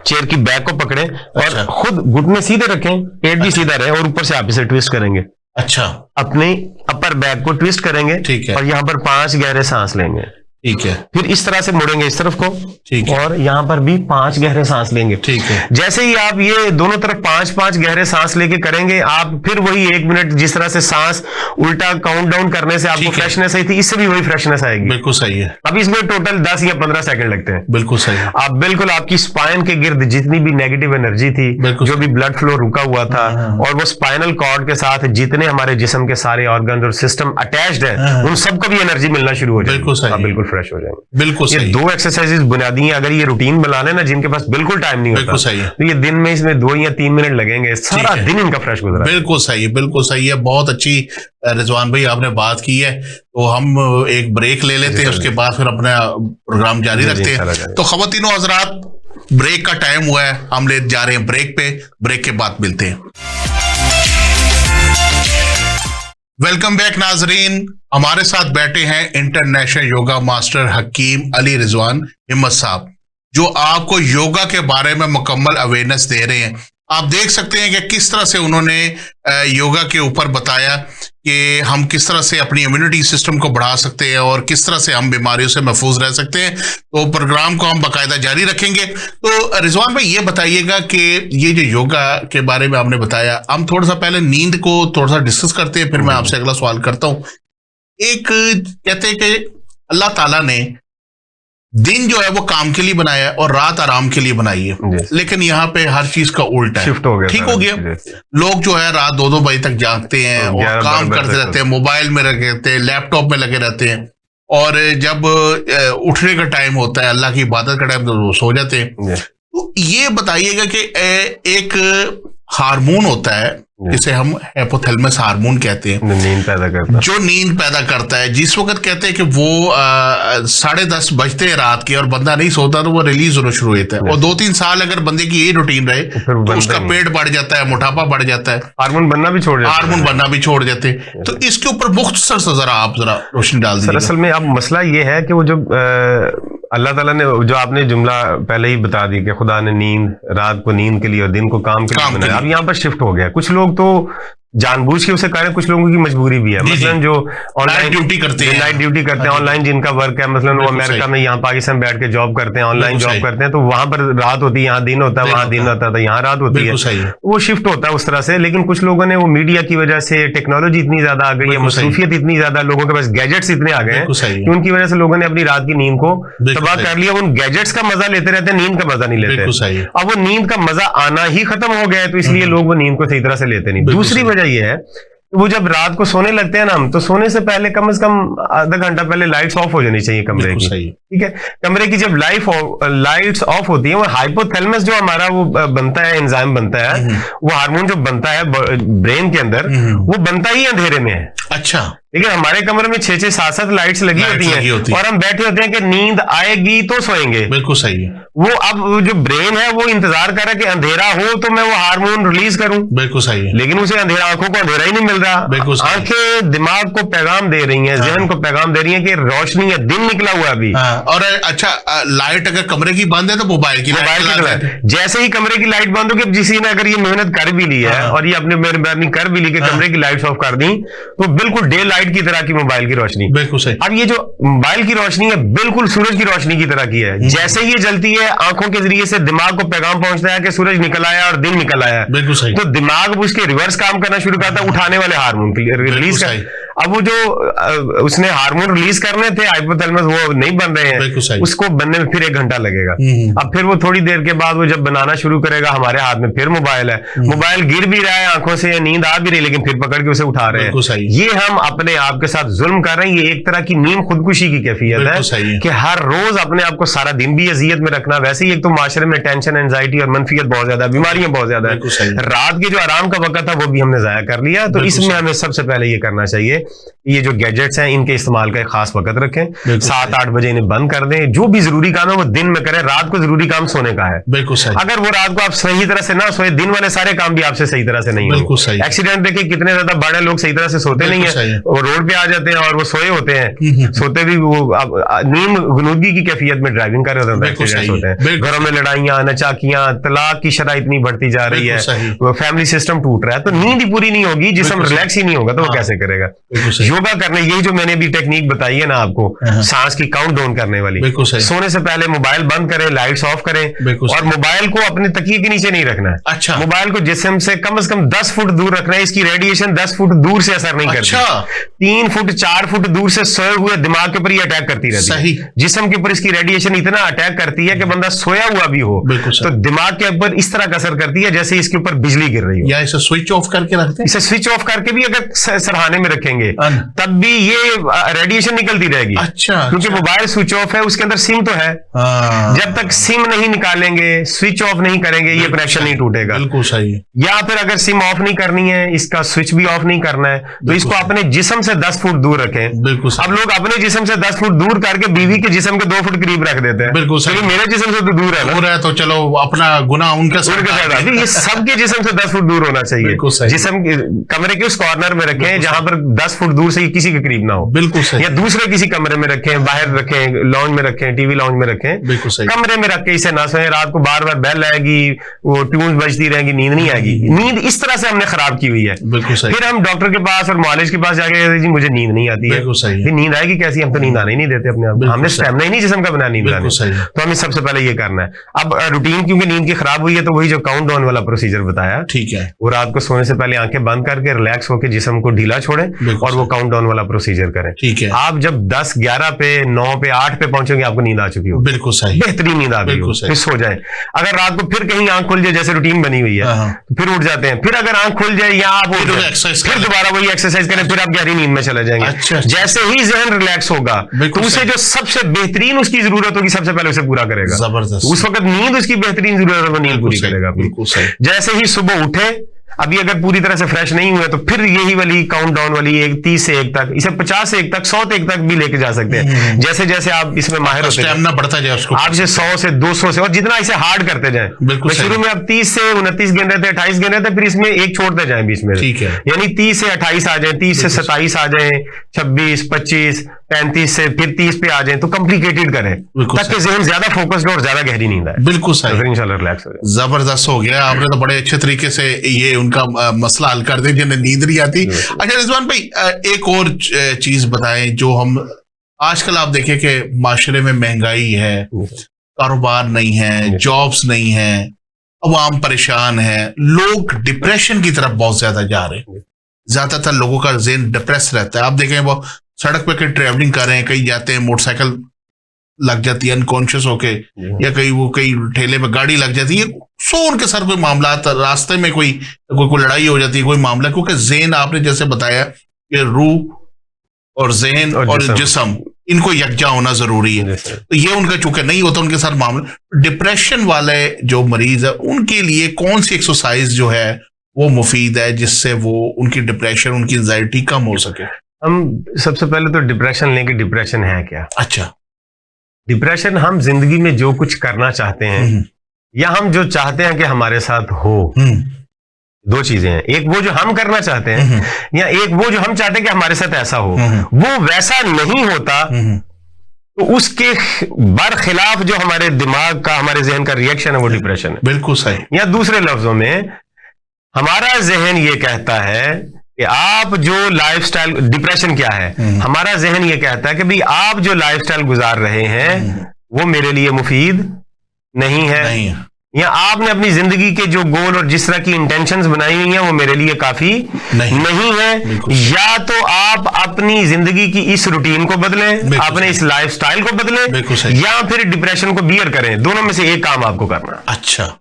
[SPEAKER 2] चेयर की बैक को पकड़ें और खुद घुटने सीधे रखें, पेट भी सीधा रहे और ऊपर से आप इसे ट्विस्ट करेंगे। अच्छा। अपने अपर बैक को ट्विस्ट करेंगे। ठीक है। और यहाँ पर 5 गहरे सांस लेंगे। ठीक है। फिर इस तरह से मुड़ेंगे इस तरफ को। ठीक है। और यहां पर भी 5 गहरे सांस लेंगे। ठीक है। जैसे ही आप ये दोनों तरफ 5-5 गहरे सांस लेके करेंगे, आप फिर वही 1 मिनट जिस तरह से सांस उल्टा काउंट डाउन करने से आपको फ्रेशनेस आई थी, इससे भी वही फ्रेशनेस आएगी। बिल्कुल सही है। अब इसमें टोटल 10 या 15 सेकंड लगते हैं। बिल्कुल सही। आप बिल्कुल आपकी स्पाइन के गिर्द जितनी भी नेगेटिव एनर्जी थी, जो भी ब्लड फ्लो रुका हुआ था और वो स्पाइनल कॉर्ड के साथ जितने हमारे जिस्म के सारे ऑर्गन और सिस्टम अटैच्ड है, उन सबको भी एनर्जी मिलना शुरू हो जाएगी। बिल्कुल सही। बिल्कुल फ्रेश हो जाएंगे। बिल्कुल सही। ये 2 एक्सरसाइजेस बुनियादी हैं। अगर ये रूटीन बना लेना, जिनके पास बिल्कुल टाइम नहीं होता, सही है, तो ये दिन में इसमें 2 या 3 मिनट लगेंगे, सारा दिन इनका फ्रेश गुजरा। बिल्कुल सही है, बिल्कुल सही है। बहुत अच्छी रिजवान भाई आपने बात की है। तो हम एक ब्रेक ले लेते हैं, उसके बाद फिर अपना प्रोग्राम जारी रखते हैं। तो खवातीनो हजरात, ब्रेक का टाइम हुआ है, हम ले जा रहे हैं ब्रेक पे। ब्रेक के बाद मिलते हैं। वेलकम बैक नाजरीन। हमारे साथ बैठे हैं इंटरनेशनल योगा मास्टर हकीम अली रिजवान हिम्मत साहब, जो आपको योगा के बारे में मुकम्मल अवेयरनेस दे रहे हैं
[SPEAKER 1] आप देख सकते हैं कि किस तरह से उन्होंने योगा के ऊपर बताया कि हम किस तरह से अपनी इम्यूनिटी सिस्टम को बढ़ा सकते हैं और किस तरह से हम बीमारियों से महफूज रह सकते हैं। तो प्रोग्राम को हम बाकायदा जारी रखेंगे। तो रिजवान भाई ये बताइएगा कि ये जो योगा के बारे में आपने बताया, हम थोड़ा सा पहले नींद को थोड़ा सा डिस्कस करते हैं, फिर मैं आपसे अगला सवाल करता हूँ। एक कहते हैं कि अल्लाह ताला ने दिन जो है वो काम के लिए बनाया है और रात आराम के लिए बनाई है, लेकिन यहाँ पे हर चीज का उल्टा है,
[SPEAKER 2] शिफ्ट हो गया,
[SPEAKER 1] ठीक हो गया। लोग जो है रात 2-2 बजे तक जागते हैं और काम करते रहते हैं, मोबाइल में लगे रहते हैं, लैपटॉप में लगे रहते हैं, और जब उठने का टाइम होता है, अल्लाह की इबादत का टाइम, तो वो सो जाते हैं। तो ये बताइएगा कि एक हार्मोन होता है जिसे हम हाइपोथैलेमस हार्मोन कहते हैं,
[SPEAKER 2] नींद पैदा करता है,
[SPEAKER 1] जो नींद पैदा करता है। जिस वक्त कहते हैं कि वो 10:30 बजते हैं रात के और बंदा नहीं सोता तो वो रिलीज होना शुरू होता है, और 2-3 साल अगर बंदे की यही रूटीन रहे तो उसका पेट बढ़ जाता है, मोटापा बढ़ जाता है,
[SPEAKER 2] हार्मोन बनना भी छोड़
[SPEAKER 1] जाते हैं। तो इसके ऊपर मुख्तसर से जरा आप रोशनी डाल दीजिए।
[SPEAKER 2] असल में अब मसला ये है कि वो जब अल्लाह ताला ने जो आपने जुमला पहले ही बता दी कि खुदा ने रात को नींद के लिए और दिन को काम के लिए बनाया, अब यहाँ पर शिफ्ट हो गया। कुछ लोग तो जानबूझ के उसे करें, कुछ लोगों की मजबूरी भी है। मसलन जो ऑनलाइन ड्यूटी करते हैं, नाइट ड्यूटी करते हैं, ऑनलाइन जिनका वर्क है, मसलन वो अमेरिका में, यहाँ पाकिस्तान बैठ के जॉब करते हैं, ऑनलाइन जॉब करते हैं, तो वहां पर रात होती है, यहाँ दिन होता है, वहां दिन होता है, यहाँ रात होती है, वो शिफ्ट होता है उस तरह से। लेकिन कुछ लोगों ने वो मीडिया की वजह से, टेक्नोलॉजी इतनी ज्यादा आ गई है, मसरूफियत इतनी ज्यादा, लोगों के पास गैजेट्स इतने आ गए हैं कि उनकी वजह से लोगों ने अपनी रात की नींद को तबाह कर लिया। उन गैजेट्स का मजा लेते रहते हैं, नींद का मजा नहीं लेते। अब वो नींद का मजा आना ही खत्म हो गया है, तो इसलिए लोग वो नींद को सही तरह से लेते नहीं। दूसरी वजह यह है, वो जब रात को सोने लगते हैं ना, हम तो सोने से पहले कम से कम आधा घंटा पहले लाइट्स ऑफ हो जानी चाहिए कमरे की, ठीक है। कमरे की जब लाइट्स ऑफ होती है, वो हाइपोथैलेमस जो हमारा वो बनता है, एंजाइम बनता है, वो हार्मोन जो बनता है ब्रेन के अंदर, वो बनता ही अंधेरे में है।
[SPEAKER 1] अच्छा,
[SPEAKER 2] लेकिन हमारे कमरे में 6-6, 7-7 लाइट्स लगी होती हैं और हम बैठे होते हैं कि नींद आएगी तो सोएंगे।
[SPEAKER 1] बिल्कुल सही है।
[SPEAKER 2] वो अब जो ब्रेन है वो इंतजार कर रहा है कि अंधेरा हो तो मैं वो हार्मोन रिलीज करूं।
[SPEAKER 1] बिल्कुल सही है।
[SPEAKER 2] लेकिन उसे अंधेरा, आंखों को अंधेरा ही नहीं मिल रहा। आंखें दिमाग को पैगाम दे रही हैं, जहन को पैगाम दे रही हैं कि रोशनी है, दिन निकला हुआ अभी।
[SPEAKER 1] और अच्छा, लाइट अगर कमरे की बंद है तो मोबाइल की लाइट,
[SPEAKER 2] जैसे ही कमरे की लाइट बंद होगी, किसी ने अगर ये मेहनत कर भी ली है और ये अपने मेहरबानी कर भी ली कि कमरे की लाइट्स ऑफ कर दी, तो बिल्कुल डे लाइट की तरह की मोबाइल की रोशनी।
[SPEAKER 1] बिल्कुल सही।
[SPEAKER 2] अब ये जो मोबाइल की रोशनी है बिल्कुल सूरज की रोशनी की तरह की है। जैसे ही ये जलती है, आंखों के जरिए से दिमाग को पैगाम पहुंचता है कि सूरज निकल आया और दिन निकल आया।
[SPEAKER 1] बिल्कुल सही।
[SPEAKER 2] तो दिमाग उसके रिवर्स काम करना शुरू करता है, उठाने वाले हार्मोन के लिए रिलीज कर। अब वो जो उसने हार्मोन रिलीज करने थे हाइपोथैलेमस, वो नहीं बन रहे हैं, उसको बनने में फिर 1 घंटा लगेगा। अब फिर वो थोड़ी देर के बाद वो जब बनाना शुरू करेगा, हमारे हाथ में फिर मोबाइल है, मोबाइल गिर भी रहा है आंखों से, नींद आ भी रही, लेकिन फिर पकड़ के उसे उठा रहे हैं। ये हम अपने आप के साथ जुल्म कर रहे हैं। ये एक तरह की नीम खुदकुशी की कैफियत है कि हर रोज अपने आप को सारा दिन भी अजियत में रखना। वैसे ही एक तो माशरे में टेंशन, एंजाइटी और मनफियत बहुत ज्यादा, बीमारियां बहुत ज्यादा है। रात के जो आराम का वक्त था वो भी हमने जाया कर लिया। तो इसमें हमें सबसे पहले ये करना चाहिए, ये जो गैजेट्स हैं इनके इस्तेमाल का एक खास वक्त रखें, 7-8 बजे इन्हें बंद कर दें। जो भी जरूरी काम है वो दिन में करें, रात को जरूरी काम सोने का है।
[SPEAKER 1] बिल्कुल सही।
[SPEAKER 2] अगर वो रात को आप सही तरह से ना सोए, दिन वाले सारे काम भी आपसे सही तरह से नहीं होंगे। एक्सीडेंट देखिए, कितने ज्यादा बड़े लोग सही तरह से सोते नहीं है, वो रोड पे आ जाते हैं और वो सोए होते हैं, सोते भी वो नींद गुनूदगी की कैफियत में ड्राइविंग कर रहे होते हैं। घरों में लड़ाइयां, नचाकियां, तलाक की शरह इतनी बढ़ती जा रही है, फैमिली सिस्टम टूट रहा है, तो नींद ही पूरी नहीं होगी, जिस्म रिलैक्स ही नहीं होगा तो वो कैसे करेगा। योगा करने, यही जो मैंने भी टेक्निक बताई है ना आपको, सांस की काउंट डाउन करने वाली, सोने से पहले मोबाइल बंद करें, लाइट्स ऑफ करें और मोबाइल को अपने तकिए के नीचे नहीं रखना है।
[SPEAKER 1] अच्छा।
[SPEAKER 2] मोबाइल को जिस्म से कम 10 फुट दूर रखना है। इसकी रेडिएशन 10 फुट दूर से असर नहीं करती। 3 फुट 4 फुट दूर से सोए हुए दिमाग के ऊपर ही अटैक करती रहती है। जिस्म के ऊपर इसकी रेडिएशन इतना अटैक करती है कि बंदा सोया हुआ भी हो तो दिमाग के ऊपर इस तरह का असर करती है जैसे इसके ऊपर बिजली गिर रही हो।
[SPEAKER 1] या इसे स्विच ऑफ करके रखते हैं,
[SPEAKER 2] इसे स्विच ऑफ करके भी अगर सरहाने में रखेंगे तब भी ये रेडिएशन निकलती रहेगी।
[SPEAKER 1] अच्छा।
[SPEAKER 2] क्योंकि मोबाइल स्विच ऑफ है, उसके अंदर सिम तो है। जब तक सिम नहीं निकालेंगे, स्विच ऑफ नहीं करेंगे, ये कनेक्शन नहीं टूटेगा।
[SPEAKER 1] बिल्कुल सही।
[SPEAKER 2] या फिर अगर सिम ऑफ नहीं करनी है, इसका स्विच भी ऑफ नहीं करना है, तो इसको अपने जिस्म से 10 फुट दूर रखें।
[SPEAKER 1] बिल्कुल।
[SPEAKER 2] अब लोग अपने जिस्म से 10 फुट दूर करके बीवी के जिस्म के 2 फुट करीब रख देते हैं।
[SPEAKER 1] बिल्कुल सही।
[SPEAKER 2] मेरे जिस्म से तो दूर है ना,
[SPEAKER 1] तो चलो अपना गुनाह उनके
[SPEAKER 2] साथ। ये सबके जिस्म से 10 फुट दूर होना चाहिए। जिस्म कमरे के उस कॉर्नर में रखें जहां पर 10 फुट दूर से किसी के करीब ना हो।
[SPEAKER 1] बिल्कुल सही।
[SPEAKER 2] या दूसरे किसी कमरे में रखें, बाहर रखें, लॉन्ज में रखें, टीवी लॉन्ज में रखें।
[SPEAKER 1] बिल्कुल सही।
[SPEAKER 2] कमरे में रख के इसे ना सोएं। रात को बार बार बेल आएगी, वो ट्यून्स बजती रहेंगी, नींद नहीं आएगी। नींद इस तरह से हमने खराब की हुई है।
[SPEAKER 1] बिल्कुल सही।
[SPEAKER 2] फिर हम डॉक्टर के पास और मुआलिज के पास जाके जी मुझे नींद नहीं आती है।
[SPEAKER 1] बिल्कुल सही।
[SPEAKER 2] फिर नींद आएगी कैसी? हम तो नींद आने ही नहीं देते अपने आप। हमने स्टैमिना ही नहीं जिस्म का बना नींद आने। तो हमें सबसे पहले ये करना है। अब रूटीन क्योंकि नींद की खराब हुई है, तो वही जो काउंट डाउन वाला प्रोसीजर बताया,
[SPEAKER 1] ठीक है,
[SPEAKER 2] वो रात को सोने से पहले आंखें बंद करके रिलैक्स होकर जिस्म को ढीला छोड़ें और वो काउंट डाउन वाला प्रोसीजर करें।
[SPEAKER 1] ठीक है।
[SPEAKER 2] आप जब 10, 11 पे, 9 पे, 8 पे पहुंचोगे आपको नींद आ चुकी हो।
[SPEAKER 1] बिल्कुल सही।
[SPEAKER 2] बेहतरीन नींद आ गई हो, फिर सो जाए। अगर रात को फिर कहीं आंख खुल जाए, जैसे रूटीन बनी हुई है, तो फिर उठ जाते हैं। फिर अगर आंख खुल जाए या आप फिर दोबारा वही एक्सरसाइज करें, फिर आप गहरी नींद में चले जाएंगे।
[SPEAKER 1] अच्छा।
[SPEAKER 2] जैसे ही जहन रिलैक्स होगा तो उसे जो सबसे बेहतरीन उसकी जरूरत होगी सबसे पहले उसे पूरा करेगा।
[SPEAKER 1] जबरदस्त।
[SPEAKER 2] उस वक्त नींद उसकी बेहतरीन जरूरत है, वो नींद पूरी करेगा।
[SPEAKER 1] बिल्कुल सही।
[SPEAKER 2] जैसे ही सुबह उठे, अभी अगर पूरी तरह से फ्रेश नहीं हुए तो फिर यही वाली काउंट डाउन वाली 30 से 1 तक, इसे 50 से 1 तक, 100 से 1 तक भी लेके जा सकते हैं। जैसे जैसे आप इसमें माहिर होते हैं,
[SPEAKER 1] बढ़ता जाए उसको,
[SPEAKER 2] आप इसे 100 से 200 से, और जितना इसे हार्ड करते जाएं।
[SPEAKER 1] बिल्कुल।
[SPEAKER 2] शुरू में आप 30 से 29 गिन रहे थे, 28 गिन रहे थे, फिर इसमें एक छोड़ते जाएं बीच में।
[SPEAKER 1] ठीक है।
[SPEAKER 2] यानी 30 से 28 आ जाए, 30 से 27 आ जाए, 26, 25, 35 से फिर 30 पे आ जाए, तो कॉम्प्लिकेटेड करें ताकि जहन ज्यादा फोकस्ड और ज्यादा गहरी नींद आए।
[SPEAKER 1] बिल्कुल सही।
[SPEAKER 2] इंशाल्लाह रिलैक्स हो जाए।
[SPEAKER 1] जबरदस्त हो गया आपने, तो बड़े अच्छे तरीके से ये उनका मसला हल कर दे जिन्हें नींद नहीं आती। अच्छा रिजवान भाई, एक और चीज बताएं जो हम आजकल आप देखें कि माशरे में महंगाई है, कारोबार नहीं है, जॉब्स नहीं है, अवाम परेशान है, लोग डिप्रेशन की तरफ बहुत ज्यादा जा रहे हैं। ज्यादातर लोगों का ज़हन डिप्रेस रहता है। आप देखें वो सड़क पे कहीं ट्रेवलिंग कर रहे हैं, कहीं जाते हैं, मोटरसाइकिल लग जाती है अनकॉन्शियस होके, या कहीं ठेले पे गाड़ी लग जाती है, सो उनके सर कोई मामला, रास्ते में कोई लड़ाई हो जाती है, कोई मामला, क्योंकि ज़हन आपने जैसे बताया कि रूह और ज़हन और जिस्म इनको यकजा होना जरूरी है। तो ये उनका चूंकि नहीं होता उनके साथ मामला। डिप्रेशन वाले जो मरीज है उनके लिए कौन सी एक्सरसाइज जो है वो मुफीद है जिससे वो उनकी डिप्रेशन, उनकी एंजाइटी कम हो सके?
[SPEAKER 2] हम सबसे पहले तो डिप्रेशन लेंगे। डिप्रेशन है क्या?
[SPEAKER 1] अच्छा,
[SPEAKER 2] डिप्रेशन हम जिंदगी में जो कुछ करना चाहते हैं या हम जो चाहते हैं कि हमारे साथ हो, दो चीजें हैं। एक वो जो हम करना चाहते हैं या एक वो जो हम चाहते हैं कि हमारे साथ ऐसा हो, वो वैसा नहीं होता तो उसके बरखिलाफ जो हमारे दिमाग का, हमारे जहन का रिएक्शन है वो डिप्रेशन है।
[SPEAKER 1] बिल्कुल सही।
[SPEAKER 2] या दूसरे लफ्जों में हमारा जहन ये कहता है कि आप जो लाइफस्टाइल, डिप्रेशन क्या है, हमारा जहन ये कहता है कि भाई आप जो लाइफस्टाइल गुजार रहे हैं वो मेरे लिए मुफीद नहीं है, या आपने अपनी जिंदगी के जो गोल और जिस तरह की इंटेंशंस बनाई हुई हैं वो मेरे लिए काफी नहीं है। या तो आप अपनी जिंदगी की इस रूटीन को बदलें, अपने इस लाइफस्टाइल को बदलें, या फिर डिप्रेशन को बियर करें। दोनों में से एक काम आपको करना।
[SPEAKER 1] अच्छा,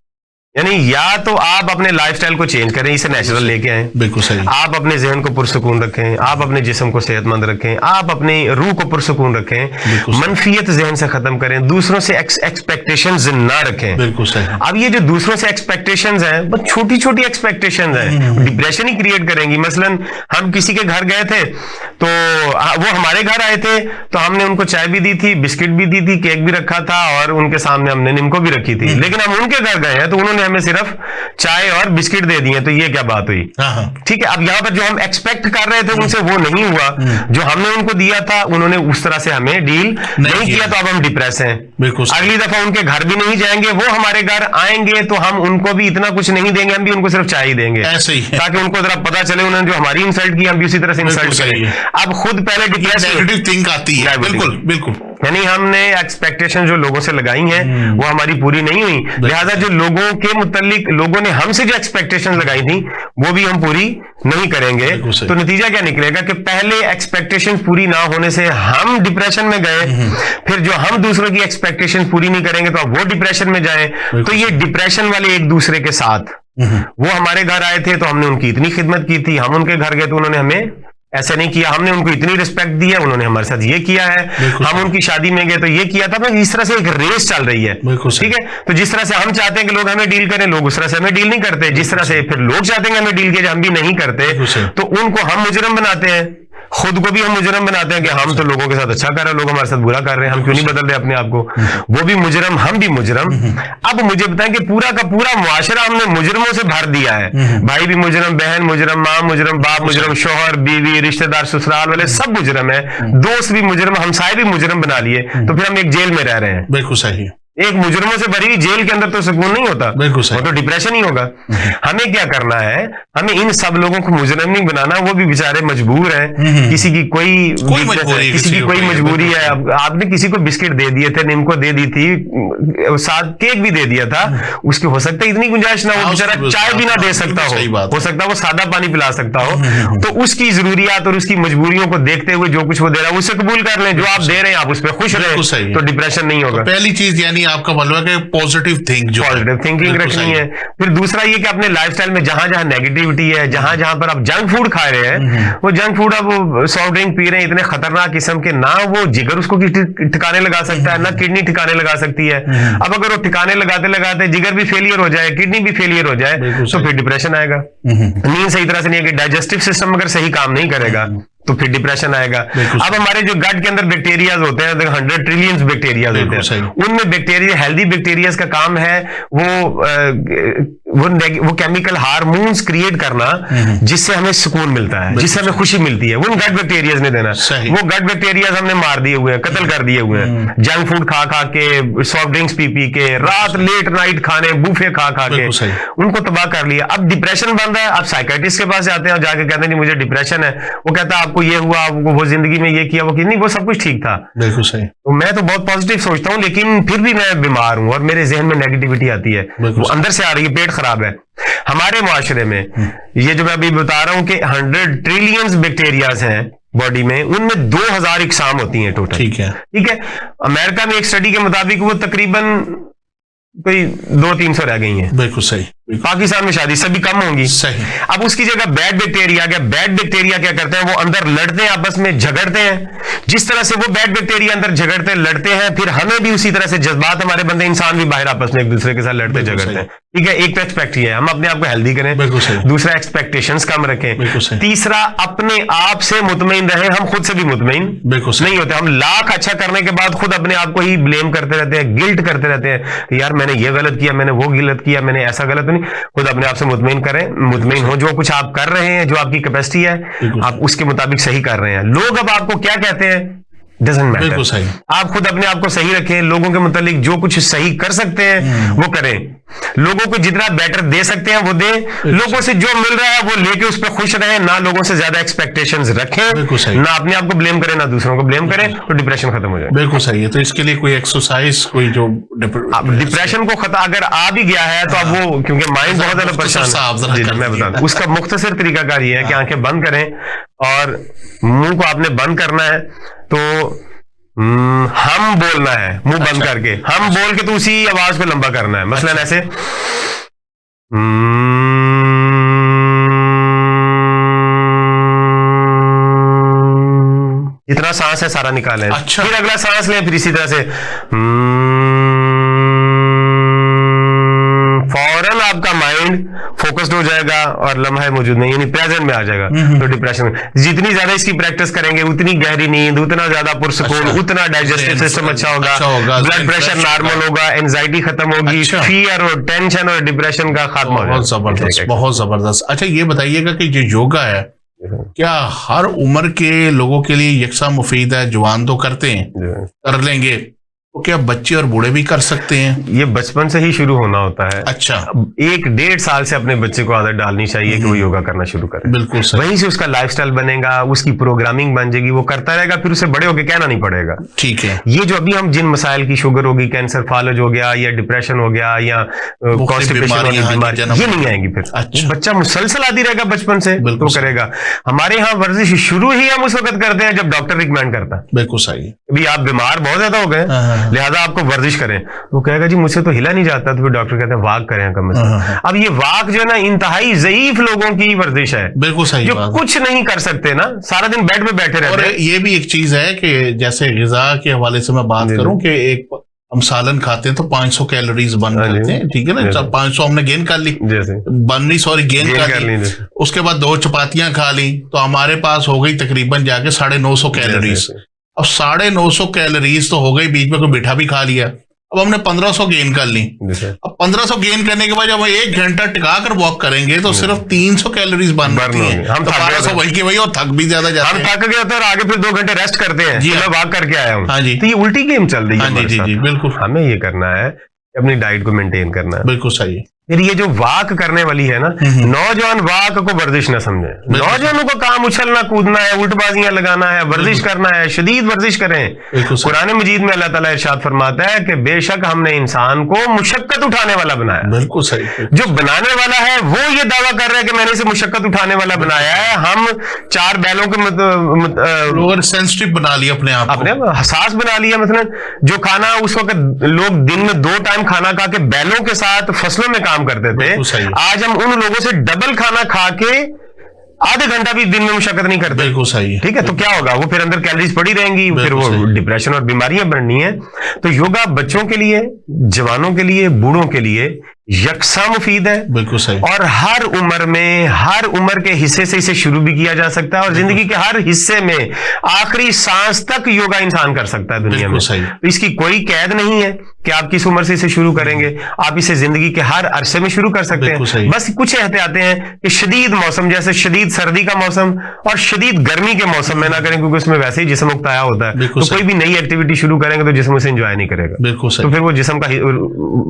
[SPEAKER 2] यानी या तो आप अपने लाइफस्टाइल को चेंज करें, इसे नेचुरल लेके आए।
[SPEAKER 1] बिल्कुल सही।
[SPEAKER 2] आप अपने जहन को पुरसुकून रखें, आप अपने जिस्म को सेहतमंद रखें, आप अपनी रूह को पुरसुकून रखें, मनफियत जहन से खत्म करें, दूसरों से एक्सपेक्टेशंस ना रखें।
[SPEAKER 1] बिल्कुल सही।
[SPEAKER 2] अब ये जो दूसरों से एक्सपेक्टेशंस हैं, वो छोटी छोटी एक्सपेक्टेशंस हैं, डिप्रेशन ही क्रिएट करेंगी। मसलन हम किसी के घर गए थे तो वो हमारे घर आए थे तो हमने उनको चाय भी दी थी, बिस्किट भी दी थी, केक भी रखा था और उनके सामने हमने निम्को भी रखी थी। लेकिन हम उनके घर गए हैं तो उन्होंने हमें सिर्फ चाय और बिस्किट दे दिए, तो ये क्या बात हुई? ठीक है। अब यहाँ पर जो हम एक्सपेक्ट कर रहे थे उनसे वो नहीं हुआ, जो हमने उनको दिया था उन्होंने उस तरह से हमें डील नहीं किया, तो अब हम डिप्रेस हैं। अगली दफा उनके घर भी नहीं जाएंगे, वो हमारे घर आएंगे तो हम उनको भी इतना कुछ नहीं देंगे, हम भी उनको सिर्फ चाय ही देंगे, ताकि उनको जरा पता चले उन्होंने जो हमारी इंसल्ट की हम भी उसी तरह से इंसल्ट करेंगे। अब खुद पहले डिप्रेस
[SPEAKER 1] थिंक आती है। बिल्कुल बिल्कुल।
[SPEAKER 2] यानी हमने एक्सपेक्टेशन जो लोगों से लगाई हैं वो हमारी पूरी नहीं हुई, लिहाजा जो लोगों के मुतालिक लोगों ने हमसे जो एक्सपेक्टेशन लगाई थी वो भी हम पूरी नहीं करेंगे। तो नतीजा क्या निकलेगा कि पहले एक्सपेक्टेशन पूरी ना होने से हम डिप्रेशन में गए, फिर जो हम दूसरों की एक्सपेक्टेशन पूरी नहीं करेंगे तो अब वो डिप्रेशन में जाए। तो ये डिप्रेशन वाले एक दूसरे के साथ, वो हमारे घर आए थे तो हमने उनकी इतनी खिदमत की थी, हम उनके घर गए तो उन्होंने हमें ऐसा नहीं किया, हमने उनको इतनी रिस्पेक्ट दी है, उन्होंने हमारे साथ ये किया है, हम उनकी शादी में गए तो ये किया था। इस तरह से एक रेस चल रही है। ठीक है। तो जिस तरह से हम चाहते हैं कि लोग हमें डील करें, लोग उस तरह से हमें डील नहीं करते। जिस तरह से फिर लोग चाहते हैं हमें डील किए, हम भी नहीं करते, तो उनको हम मुजरम बनाते हैं। खुद को भी हम मुजरम बनाते हैं कि हम तो लोगों के साथ अच्छा कर रहे हैं, लोग हमारे साथ बुरा कर रहे हैं, हम क्यों नहीं बदल रहे अपने आप को। वो भी मुजरम, हम भी मुजरम। अब मुझे बताएं कि पूरा का पूरा मुआशरा हमने मुजरमों से भर दिया है। भाई भी मुजरम, बहन मुजरम, माँ मुजरम, बाप मुजरम, शोहर, बीवी, रिश्तेदार, ससुराल वाले सब मुजरम है, दोस्त भी मुजरम, हमसाए भी मुजरम बना लिए। तो फिर हम एक जेल में रह रहे हैं।
[SPEAKER 1] बिल्कुल सही।
[SPEAKER 2] एक मुजरमों से भरी जेल के अंदर तो सुकून नहीं होता,
[SPEAKER 1] बिल्कुल सही।
[SPEAKER 2] वो तो डिप्रेशन ही होगा। हमें क्या करना है, हमें इन सब लोगों को मुजरम नहीं बनाना, वो भी बेचारे मजबूर हैं, किसी की कोई मजबूरी, किसी की कोई मजबूरी है। अब आपने किसी को बिस्किट दे दिए थे, निम्को दे दी थी, साथ केक भी दे दिया था, उसकी हो सकता है इतनी गुंजाइश ना हो, बेचारा चाय भी ना दे सकता हो सकता है वो सादा पानी पिला सकता हो। तो उसकी जरूरियात और उसकी मजबूरियों को देखते हुए जो कुछ वो दे रहा है उसे कबूल कर लें, जो आप दे रहे हैं आप उस पर खुश रहे, तो डिप्रेशन नहीं होगा।
[SPEAKER 1] पहली चीज यानी आपका मतलब है कि पॉजिटिव
[SPEAKER 2] थिंकिंग रखनी है। फिर दूसरा ये कि अपने लाइफस्टाइल में जहां जहां नेगेटिविटी है, जहां जहां पर आप जंक फूड खा रहे हैं, वो जंक फूड अब सॉफ्ट ड्रिंक पी रहे हैं इतने खतरनाक किस्म के, ना वो जिगर उसको ठिकाने लगा सकता है, ना किडनी ठिकाने लगा सकती है। अब अगर वो ठिकाने लगाते लगाते जिगर भी फेलियर हो जाए, किडनी भी फेलियर हो जाए, तो फिर डिप्रेशन आएगा। नींद सही तरह से नहीं आएगी, डाइजेस्टिव सिस्टम अगर सही काम नहीं करेगा तो फिर डिप्रेशन आएगा। अब हमारे जो गट के अंदर बैक्टीरियाज होते हैं, 100 ट्रिलियंस बैक्टीरियाज होते हैं, उनमें बैक्टीरिया, हेल्दी बैक्टीरियाज का काम है वो केमिकल हार्मोन्स क्रिएट करना जिससे हमें सुकून मिलता है, जिससे हमें खुशी मिलती है, वो गट बैक्टीरियाज ने देना। वो गट बैक्टीरियाज हमने मार दिए हुए हैं, कत्ल कर दिए हुए हैं, जंक फूड खा खा के, सॉफ्ट ड्रिंक्स पी पी के, रात लेट नाइट खाने, बूफे खा खा के उनको तबाह कर लिया। अब डिप्रेशन बन रहा है, आप साइकियाट्रिस्ट के पास जाते हैं और जाके कहते हैं नहीं मुझे डिप्रेशन है, वो कहता है आपको ये हुआ, आपको वो जिंदगी में ये किया, वो नहीं, वो सब कुछ ठीक था।
[SPEAKER 1] बिल्कुल सही।
[SPEAKER 2] तो मैं तो बहुत पॉजिटिव सोचता हूँ, लेकिन फिर भी मैं बीमार हूं और मेरे जहन में नेगेटिविटी आती है, वो अंदर से आ रही है, पेट खराब है। हमारे मुआशरे में ये जो मैं अभी बता रहा हूं कि 100 ट्रिलियंस बैक्टीरियाज हैं बॉडी में, उनमें 2000 इकसाम होती हैं टोटल। ठीक है। अमेरिका में एक स्टडी के मुताबिक वो तकरीबन कोई 200-300 रह गई हैं।
[SPEAKER 1] बिल्कुल सही।
[SPEAKER 2] पाकिस्तान में शादी सभी कम होंगी।
[SPEAKER 1] सही।
[SPEAKER 2] अब उसकी जगह बैड बैक्टीरिया आ गया। बैड बैक्टीरिया क्या करते हैं, वो अंदर लड़ते हैं, आपस में झगड़ते हैं। जिस तरह से वो बैड बैक्टीरिया अंदर झगड़ते लड़ते हैं, फिर हमें भी उसी तरह से जज्बात, हमारे बंदे इंसान भी बाहर आपस में एक दूसरे के साथ लड़ते झगड़ते हैं। ठीक है, एक तो एक्सपेक्ट है हम अपने आप को हेल्दी करें, दूसरा एक्सपेक्टेशंस कम रखें, तीसरा अपने आप से मुतमईन रहें। हम खुद से भी मुतमईन नहीं होते, हम लाख अच्छा करने के बाद खुद अपने आप को ही ब्लेम करते रहते हैं, गिल्ट करते रहते हैं, यार मैंने ये गलत किया, मैंने वो गलत किया, मैंने ऐसा गलत नहीं। खुद अपने आप से मुतमईन करें, मुतमईन हो, जो कुछ आप कर रहे हैं, जो आपकी कैपेसिटी है, आप उसके मुताबिक सही कर रहे हैं। लोग अब आपको क्या कहते हैं डजंट मैटर, आप खुद अपने आप को सही रखें, लोगों के मुतालिक जो कुछ सही कर सकते हैं वो करें, लोगों को जितना बेटर दे सकते हैं वो दें, लोगों से जो मिल रहा है वो लेके उस पर खुश रहें, ना लोगों से ज्यादा एक्सपेक्टेशंस रखें, ना अपने आप को ब्लेम करें, ना दूसरों को ब्लेम करें, तो डिप्रेशन खत्म हो जाए।
[SPEAKER 1] बिल्कुल सही है। तो इसके लिए कोई एक्सरसाइज, कोई जो
[SPEAKER 2] डिप्रेशन को खत्म अगर आ भी गया है तो अब वो, क्योंकि माइंड बहुत ज्यादा परेशान, मैं बता दूं उसका मुख्तसर तरीकाकार ये है कि आंखें बंद करें और मुंह को आपने बंद करना है। तो हम बोलना है मुंह बंद करके, हम बोल के तो उसी आवाज को लंबा करना है। मसलन ऐसे जितना सांस है सारा निकालें। फिर अगला सांस लें, फिर इसी तरह से फौरन आपका माइंड फोकस्ड हो जाएगा और लम्हा मौजूद नहीं, यानी प्रेजेंट में आ जाएगा। तो डिप्रेशन जितनी ज्यादा इसकी प्रैक्टिस करेंगे, उतनी गहरी नींद, उतना ज्यादा पुरसुकून, उतना डाइजेस्टिव सिस्टम अच्छा होगा, ब्लड प्रेशर नॉर्मल होगा, एंजाइटी खत्म होगी, फियर और टेंशन और डिप्रेशन का खात्मा होगा।
[SPEAKER 1] बहुत जबरदस्त, बहुत जबरदस्त। अच्छा ये बताइएगा कि जो योगा है क्या हर उम्र के लोगों के लिए यकसा मुफीद है? जवान तो करते हैं, कर लेंगे, तो क्या बच्चे और बूढ़े भी कर सकते हैं?
[SPEAKER 2] ये बचपन से ही शुरू होना होता है।
[SPEAKER 1] अच्छा,
[SPEAKER 2] 1-1.5 साल से अपने बच्चे को आदत डालनी चाहिए कि वो योगा करना शुरू करे।
[SPEAKER 1] बिल्कुल सही।
[SPEAKER 2] वहीं से उसका लाइफस्टाइल बनेगा, उसकी प्रोग्रामिंग बन जाएगी, वो करता रहेगा, फिर उसे बड़े होकर कहना नहीं पड़ेगा।
[SPEAKER 1] ठीक है।
[SPEAKER 2] ये जो अभी हम जिन मसाइल की, शुगर होगी, कैंसर, फालज हो गया, या डिप्रेशन हो गया, या कॉन्स्टिपेशन वाली बीमारी, ये नहीं आएंगी फिर। अच्छा। बच्चा मुसलसल आदि रहेगा बचपन से, तो करेगा। हमारे यहाँ वर्जिश शुरू ही हम उस वक्त करते हैं जब डॉक्टर रिकमेंड करता है।
[SPEAKER 1] बिल्कुल सही।
[SPEAKER 2] अभी आप बीमार बहुत ज्यादा हो गए, लिहाजा आपको वर्जिश करें, वो कहेगा जी मुझसे तो हिला नहीं जाता, तो फिर डॉक्टर कहते हैं वाक करें कम से कम। अब ये वाक जो है ना, इंतहाई ज़ईफ लोगों की वर्जिश है।
[SPEAKER 1] बिल्कुल सही।
[SPEAKER 2] जो कुछ नहीं कर सकते ना, सारा दिन बेड में बैठे रहते हैं।
[SPEAKER 1] और ये भी एक चीज है कि जैसे ग़िज़ा के हवाले से मैं बात करूं कि एक हम सालन खाते हैं तो 500 कैलोरीज बर्न करते हैं, ठीक है ना, 500 हमने गेन कर ली, गेन कर ली। उसके बाद 2 चपातियां खा ली तो हमारे पास हो गई तकरीबन जाके 950 कैलोरीज। अब 950 कैलोरीज तो हो गई, बीच में कोई मीठा भी खा लिया, अब हमने 1500 गेन कर ली। अब 1500 गेन करने के बाद जब हम 1 घंटा टिका कर वॉक करेंगे तो सिर्फ 300 कैलोरीज बर्न होती हैं। हम तो 1200 वही की वही, और थक भी ज्यादा जाते हैं।
[SPEAKER 2] हम थक गए होते हैं और आगे फिर 2 घंटे रेस्ट करते हैं जी, मैं वॉक करके आया हूँ।
[SPEAKER 1] हाँ जी,
[SPEAKER 2] तो ये उल्टी गेम चल रही है।
[SPEAKER 1] हाँ जी, बिल्कुल।
[SPEAKER 2] हमें ये करना है, अपनी डाइट को मेंटेन करना है।
[SPEAKER 1] बिल्कुल सही।
[SPEAKER 2] फिर ये जो वाक करने वाली है ना, नौजवान वाक को वर्जिश न समझे। नौजवानों को काम उछलना कूदना है, उल्टबाजियां लगाना है, वर्जिश करना है, शदीद वर्जिश करें। कुरान मजीद में अल्लाह ताला इरशाद फरमाता है कि बेशक हमने इंसान को मुशक्कत उठाने वाला बनाया।
[SPEAKER 1] बिल्कुल सही।
[SPEAKER 2] जो बनाने वाला है वो ये दावा कर रहा है कि मैंने इसे मुशक्कत उठाने वाला बनाया है। हम 4 बैलों के
[SPEAKER 1] सेंसिटिव बना लिया अपने आप,
[SPEAKER 2] अपने हसास बना लिया। मतलब जो खाना उस वक्त लोग दिन में 2 टाइम खाना खा के बैलों के साथ फसलों में करते थे, आज हम उन लोगों से डबल खाना खा के आधे घंटा भी दिन में मुशक्कत नहीं करते।
[SPEAKER 1] बिल्कुल सही।
[SPEAKER 2] ठीक है, तो क्या होगा, वो फिर अंदर कैलोरीज पड़ी रहेंगी, फिर वो डिप्रेशन और बीमारियां बढ़नी है। तो योगा बच्चों के लिए, जवानों के लिए, बूढ़ों के लिए यकसा मुफीद है।
[SPEAKER 1] बिल्कुल सही।
[SPEAKER 2] और हर उम्र में, हर उम्र के हिस्से से इसे शुरू भी किया जा सकता है और जिंदगी के हर हिस्से में आखिरी सांस तक योगा इंसान कर सकता है दुनिया में। तो इसकी कोई कैद नहीं है कि आप किस उम्र से इसे शुरू करेंगे। आप इसे जिंदगी के हर अरसे में शुरू कर सकते हैं। बस कुछ एहतियातें हैं कि शदीद मौसम, जैसे शदीद सर्दी का मौसम और शदीद गर्मी के मौसम में ना करें, क्योंकि उसमें वैसे ही जिस्म उकताया होता है। तो कोई भी नई एक्टिविटी शुरू करेंगे तो जिस्म उसे एंजॉय नहीं करेगा। तो फिर वो जिस्म का,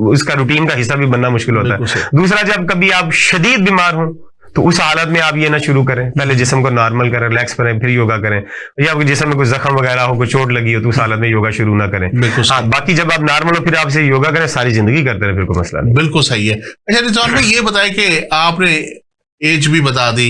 [SPEAKER 2] उसका रूटीन का हिस्सा भी बनना मुश्किल होता है। दूसरा, जब कभी आप शदीद बीमार हो तो उस हालत में आप ये ना शुरू करें, पहले जिस्म को नॉर्मल करें, रिलैक्स करें, फिर योगा करें। या आपके जिस्म में कोई जख्म वगैरह हो, कोई चोट लगी हो तो उस हालत में योगा शुरू ना करें। हाँ, बाकी जब आप नॉर्मल हो फिर आप इसे योगा करें, सारी जिंदगी करते रहे, फिर कोई मसला नहीं।
[SPEAKER 1] बिल्कुल सही है। अच्छा रिजवान भाई, ये बताए कि आपने एज भी बता दी,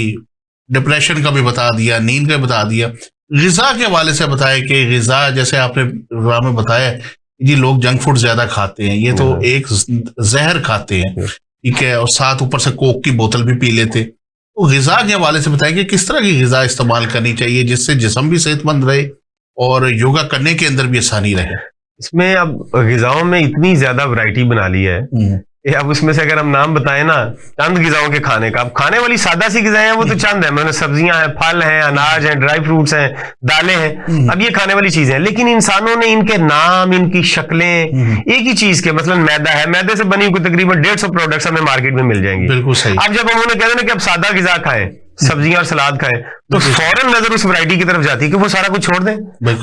[SPEAKER 1] डिप्रेशन का भी बता दिया, नींद का बता दिया, ग़िज़ा के हवाले से बताया कि ग़िज़ा जैसे आपने प्रोग्राम में बताया जी, लोग जंक फूड ज्यादा खाते हैं, ये तो एक जहर खाते हैं, ठीक है, और साथ ऊपर से कोक की बोतल भी पी लेते। तो ग़िज़ा के हवाले से बताया कि किस तरह की ग़िज़ा इस्तेमाल करनी चाहिए जिससे जिस्म भी सेहतमंद रहे और योगा करने के अंदर भी आसानी रहे।
[SPEAKER 2] इसमें अब ग़िज़ाओं में इतनी ज्यादा वैरायटी बना ली है कि अब उसमें से अगर हम नाम बताएं ना, चंद ग़िज़ाओं के खाने का, अब खाने वाली सादा सी ग़िज़ाएं हैं वो तो चंद है, मतलब सब्जियां हैं, फल हैं, अनाज हैं, ड्राई फ्रूट्स हैं, दालें हैं, अब ये खाने वाली चीजें हैं। लेकिन इंसानों ने इनके नाम, इनकी शक्लें एक ही चीज के, मतलब मैदा है, मैदे से बनी हुई तकरीबन 150 प्रोडक्ट्स हमें मार्केट में मिल जाएंगी।
[SPEAKER 1] बिल्कुल सही।
[SPEAKER 2] अब जब हम उन्हें कहते हैं ना कि अब सादा ग़िज़ा खाएं, सब्जियां और सलाद खाएं, तो फौरन नजर उस वैरायटी की तरफ जाती है कि वो सारा कुछ छोड़ दें।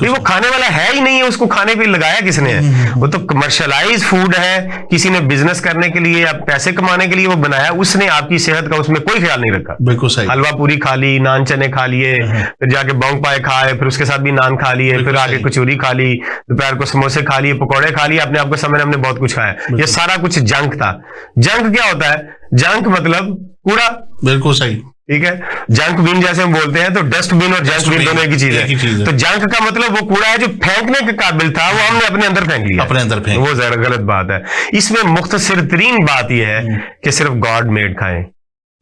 [SPEAKER 2] वो खाने वाला है ही नहीं है, उसको खाने पे लगाया किसने है? वो तो कमर्शियलाइज फूड है, किसी ने बिजनेस करने के लिए या पैसे कमाने के लिए वो बनाया, उसने आपकी सेहत का उसमें कोई ख्याल नहीं रखा।
[SPEAKER 1] बिल्कुल सही।
[SPEAKER 2] हलवा पूरी खा ली, नान चने खा लिए, फिर जाके बौंग पाए खाए, फिर उसके साथ भी नान खा लिए, फिर आगे कचौरी खा ली, दोपहर को समोसे खा लिए, पकौड़े खा लिए, अपने आपको समय हमने बहुत कुछ खाया। ये सारा कुछ जंक था। जंक क्या होता है? जंक मतलब कूड़ा।
[SPEAKER 1] बिल्कुल सही,
[SPEAKER 2] ठीक है। जंक बिन जैसे हम बोलते हैं, तो डस्टबिन और जंक बिन दोनों एक ही चीज है। तो जंक का मतलब वो कूड़ा है जो फेंकने के काबिल था, वो हमने अपने अंदर फेंक लिया,
[SPEAKER 1] अपने अंदर फेंक।
[SPEAKER 2] वो जरा गलत बात है। इसमें मुख्तसर तरीन बात यह है कि सिर्फ गॉड मेड खाएं।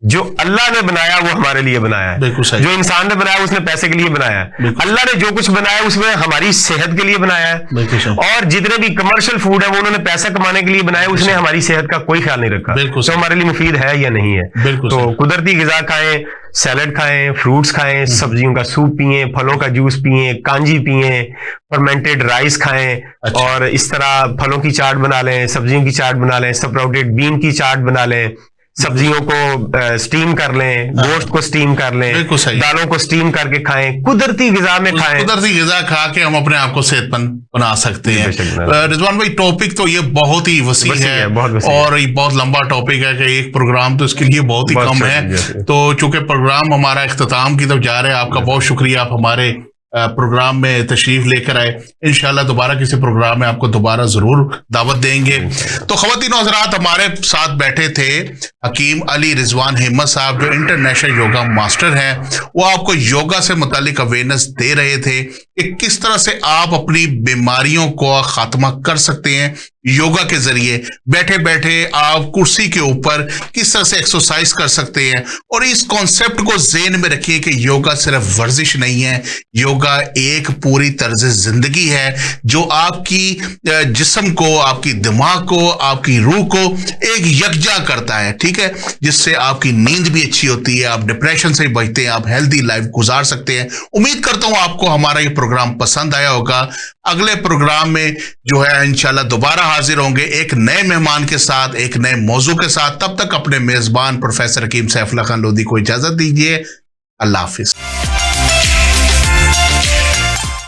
[SPEAKER 2] जो अल्लाह ने बनाया वो हमारे लिए बनाया है। जो इंसान ने बनाया उसने पैसे के लिए बनाया है। अल्लाह ने जो कुछ बनाया उसमें हमारी सेहत के लिए बनाया है। और जितने भी कमर्शियल फूड है वो उन्होंने पैसा कमाने के लिए बनाया, उसने हमारी सेहत का कोई ख्याल नहीं रखा तो हमारे लिए मुफीद है या नहीं है। तो कुदरती ग़िज़ा खाएं, सैलड खाएं, फ्रूट्स खाएं, सब्जियों का सूप पिए, फलों का जूस पिए, कांजी पिए, फर्मेंटेड राइस खाएं। और इस तरह फलों की चाट बना लें, सब्जियों की चाट बना लें, स्प्राउटेड बीन की चाट बना लें, सब्जियों को स्टीम कर लें, गोश्त को स्टीम कर लें, दालों को स्टीम करके खाएं, कुदरती ग़िज़ा में खाएं।
[SPEAKER 1] कुदरती ग़िज़ा खा के हम अपने आप को सेहतमंद बना सकते हैं। रिजवान भाई, टॉपिक तो ये बहुत ही वसी है और ये बहुत लंबा टॉपिक है कि एक प्रोग्राम तो इसके लिए बहुत ही कम है। तो चूंकि प्रोग्राम हमारा इख्तिताम की तरफ जा रहा है, आपका बहुत शुक्रिया, आप हमारे प्रोग्राम में तशरीफ लेकर आए। इंशाल्लाह दोबारा किसी प्रोग्राम में आपको दोबारा जरूर दावत देंगे। तो ख़वातीन हज़रात, हमारे साथ बैठे थे हकीम अली रिजवान हिम्मत साहब, जो इंटरनेशनल योगा मास्टर हैं। वो आपको योगा से मुतालिक अवेयरनेस दे रहे थे कि किस तरह से आप अपनी बीमारियों को खात्मा कर सकते हैं, योगा के जरिए बैठे बैठे आप कुर्सी के ऊपर किस तरह से एक्सरसाइज कर सकते हैं। और इस कॉन्सेप्ट को ज़हन में रखिए कि योगा सिर्फ वर्जिश नहीं है, योगा एक पूरी तर्ज जिंदगी है जो आपकी जिस्म को, आपकी दिमाग को, आपकी रूह को एक यकजा करता है, ठीक है, जिससे आपकी नींद भी अच्छी होती है, आप डिप्रेशन से बचते हैं, आप हेल्दी लाइफ गुजार सकते हैं। उम्मीद करता हूं आपको हमारा ये प्रोग्राम पसंद आया होगा। अगले प्रोग्राम में जो है इंशाल्लाह दोबारा हाजिर होंगे एक नए मेहमान के साथ, एक नए मौजू के साथ। तब तक अपने मेजबान प्रोफेसर हकीम सैफुल्लाह खान लोधी को इजाजत दीजिए। अल्लाह हाफिज।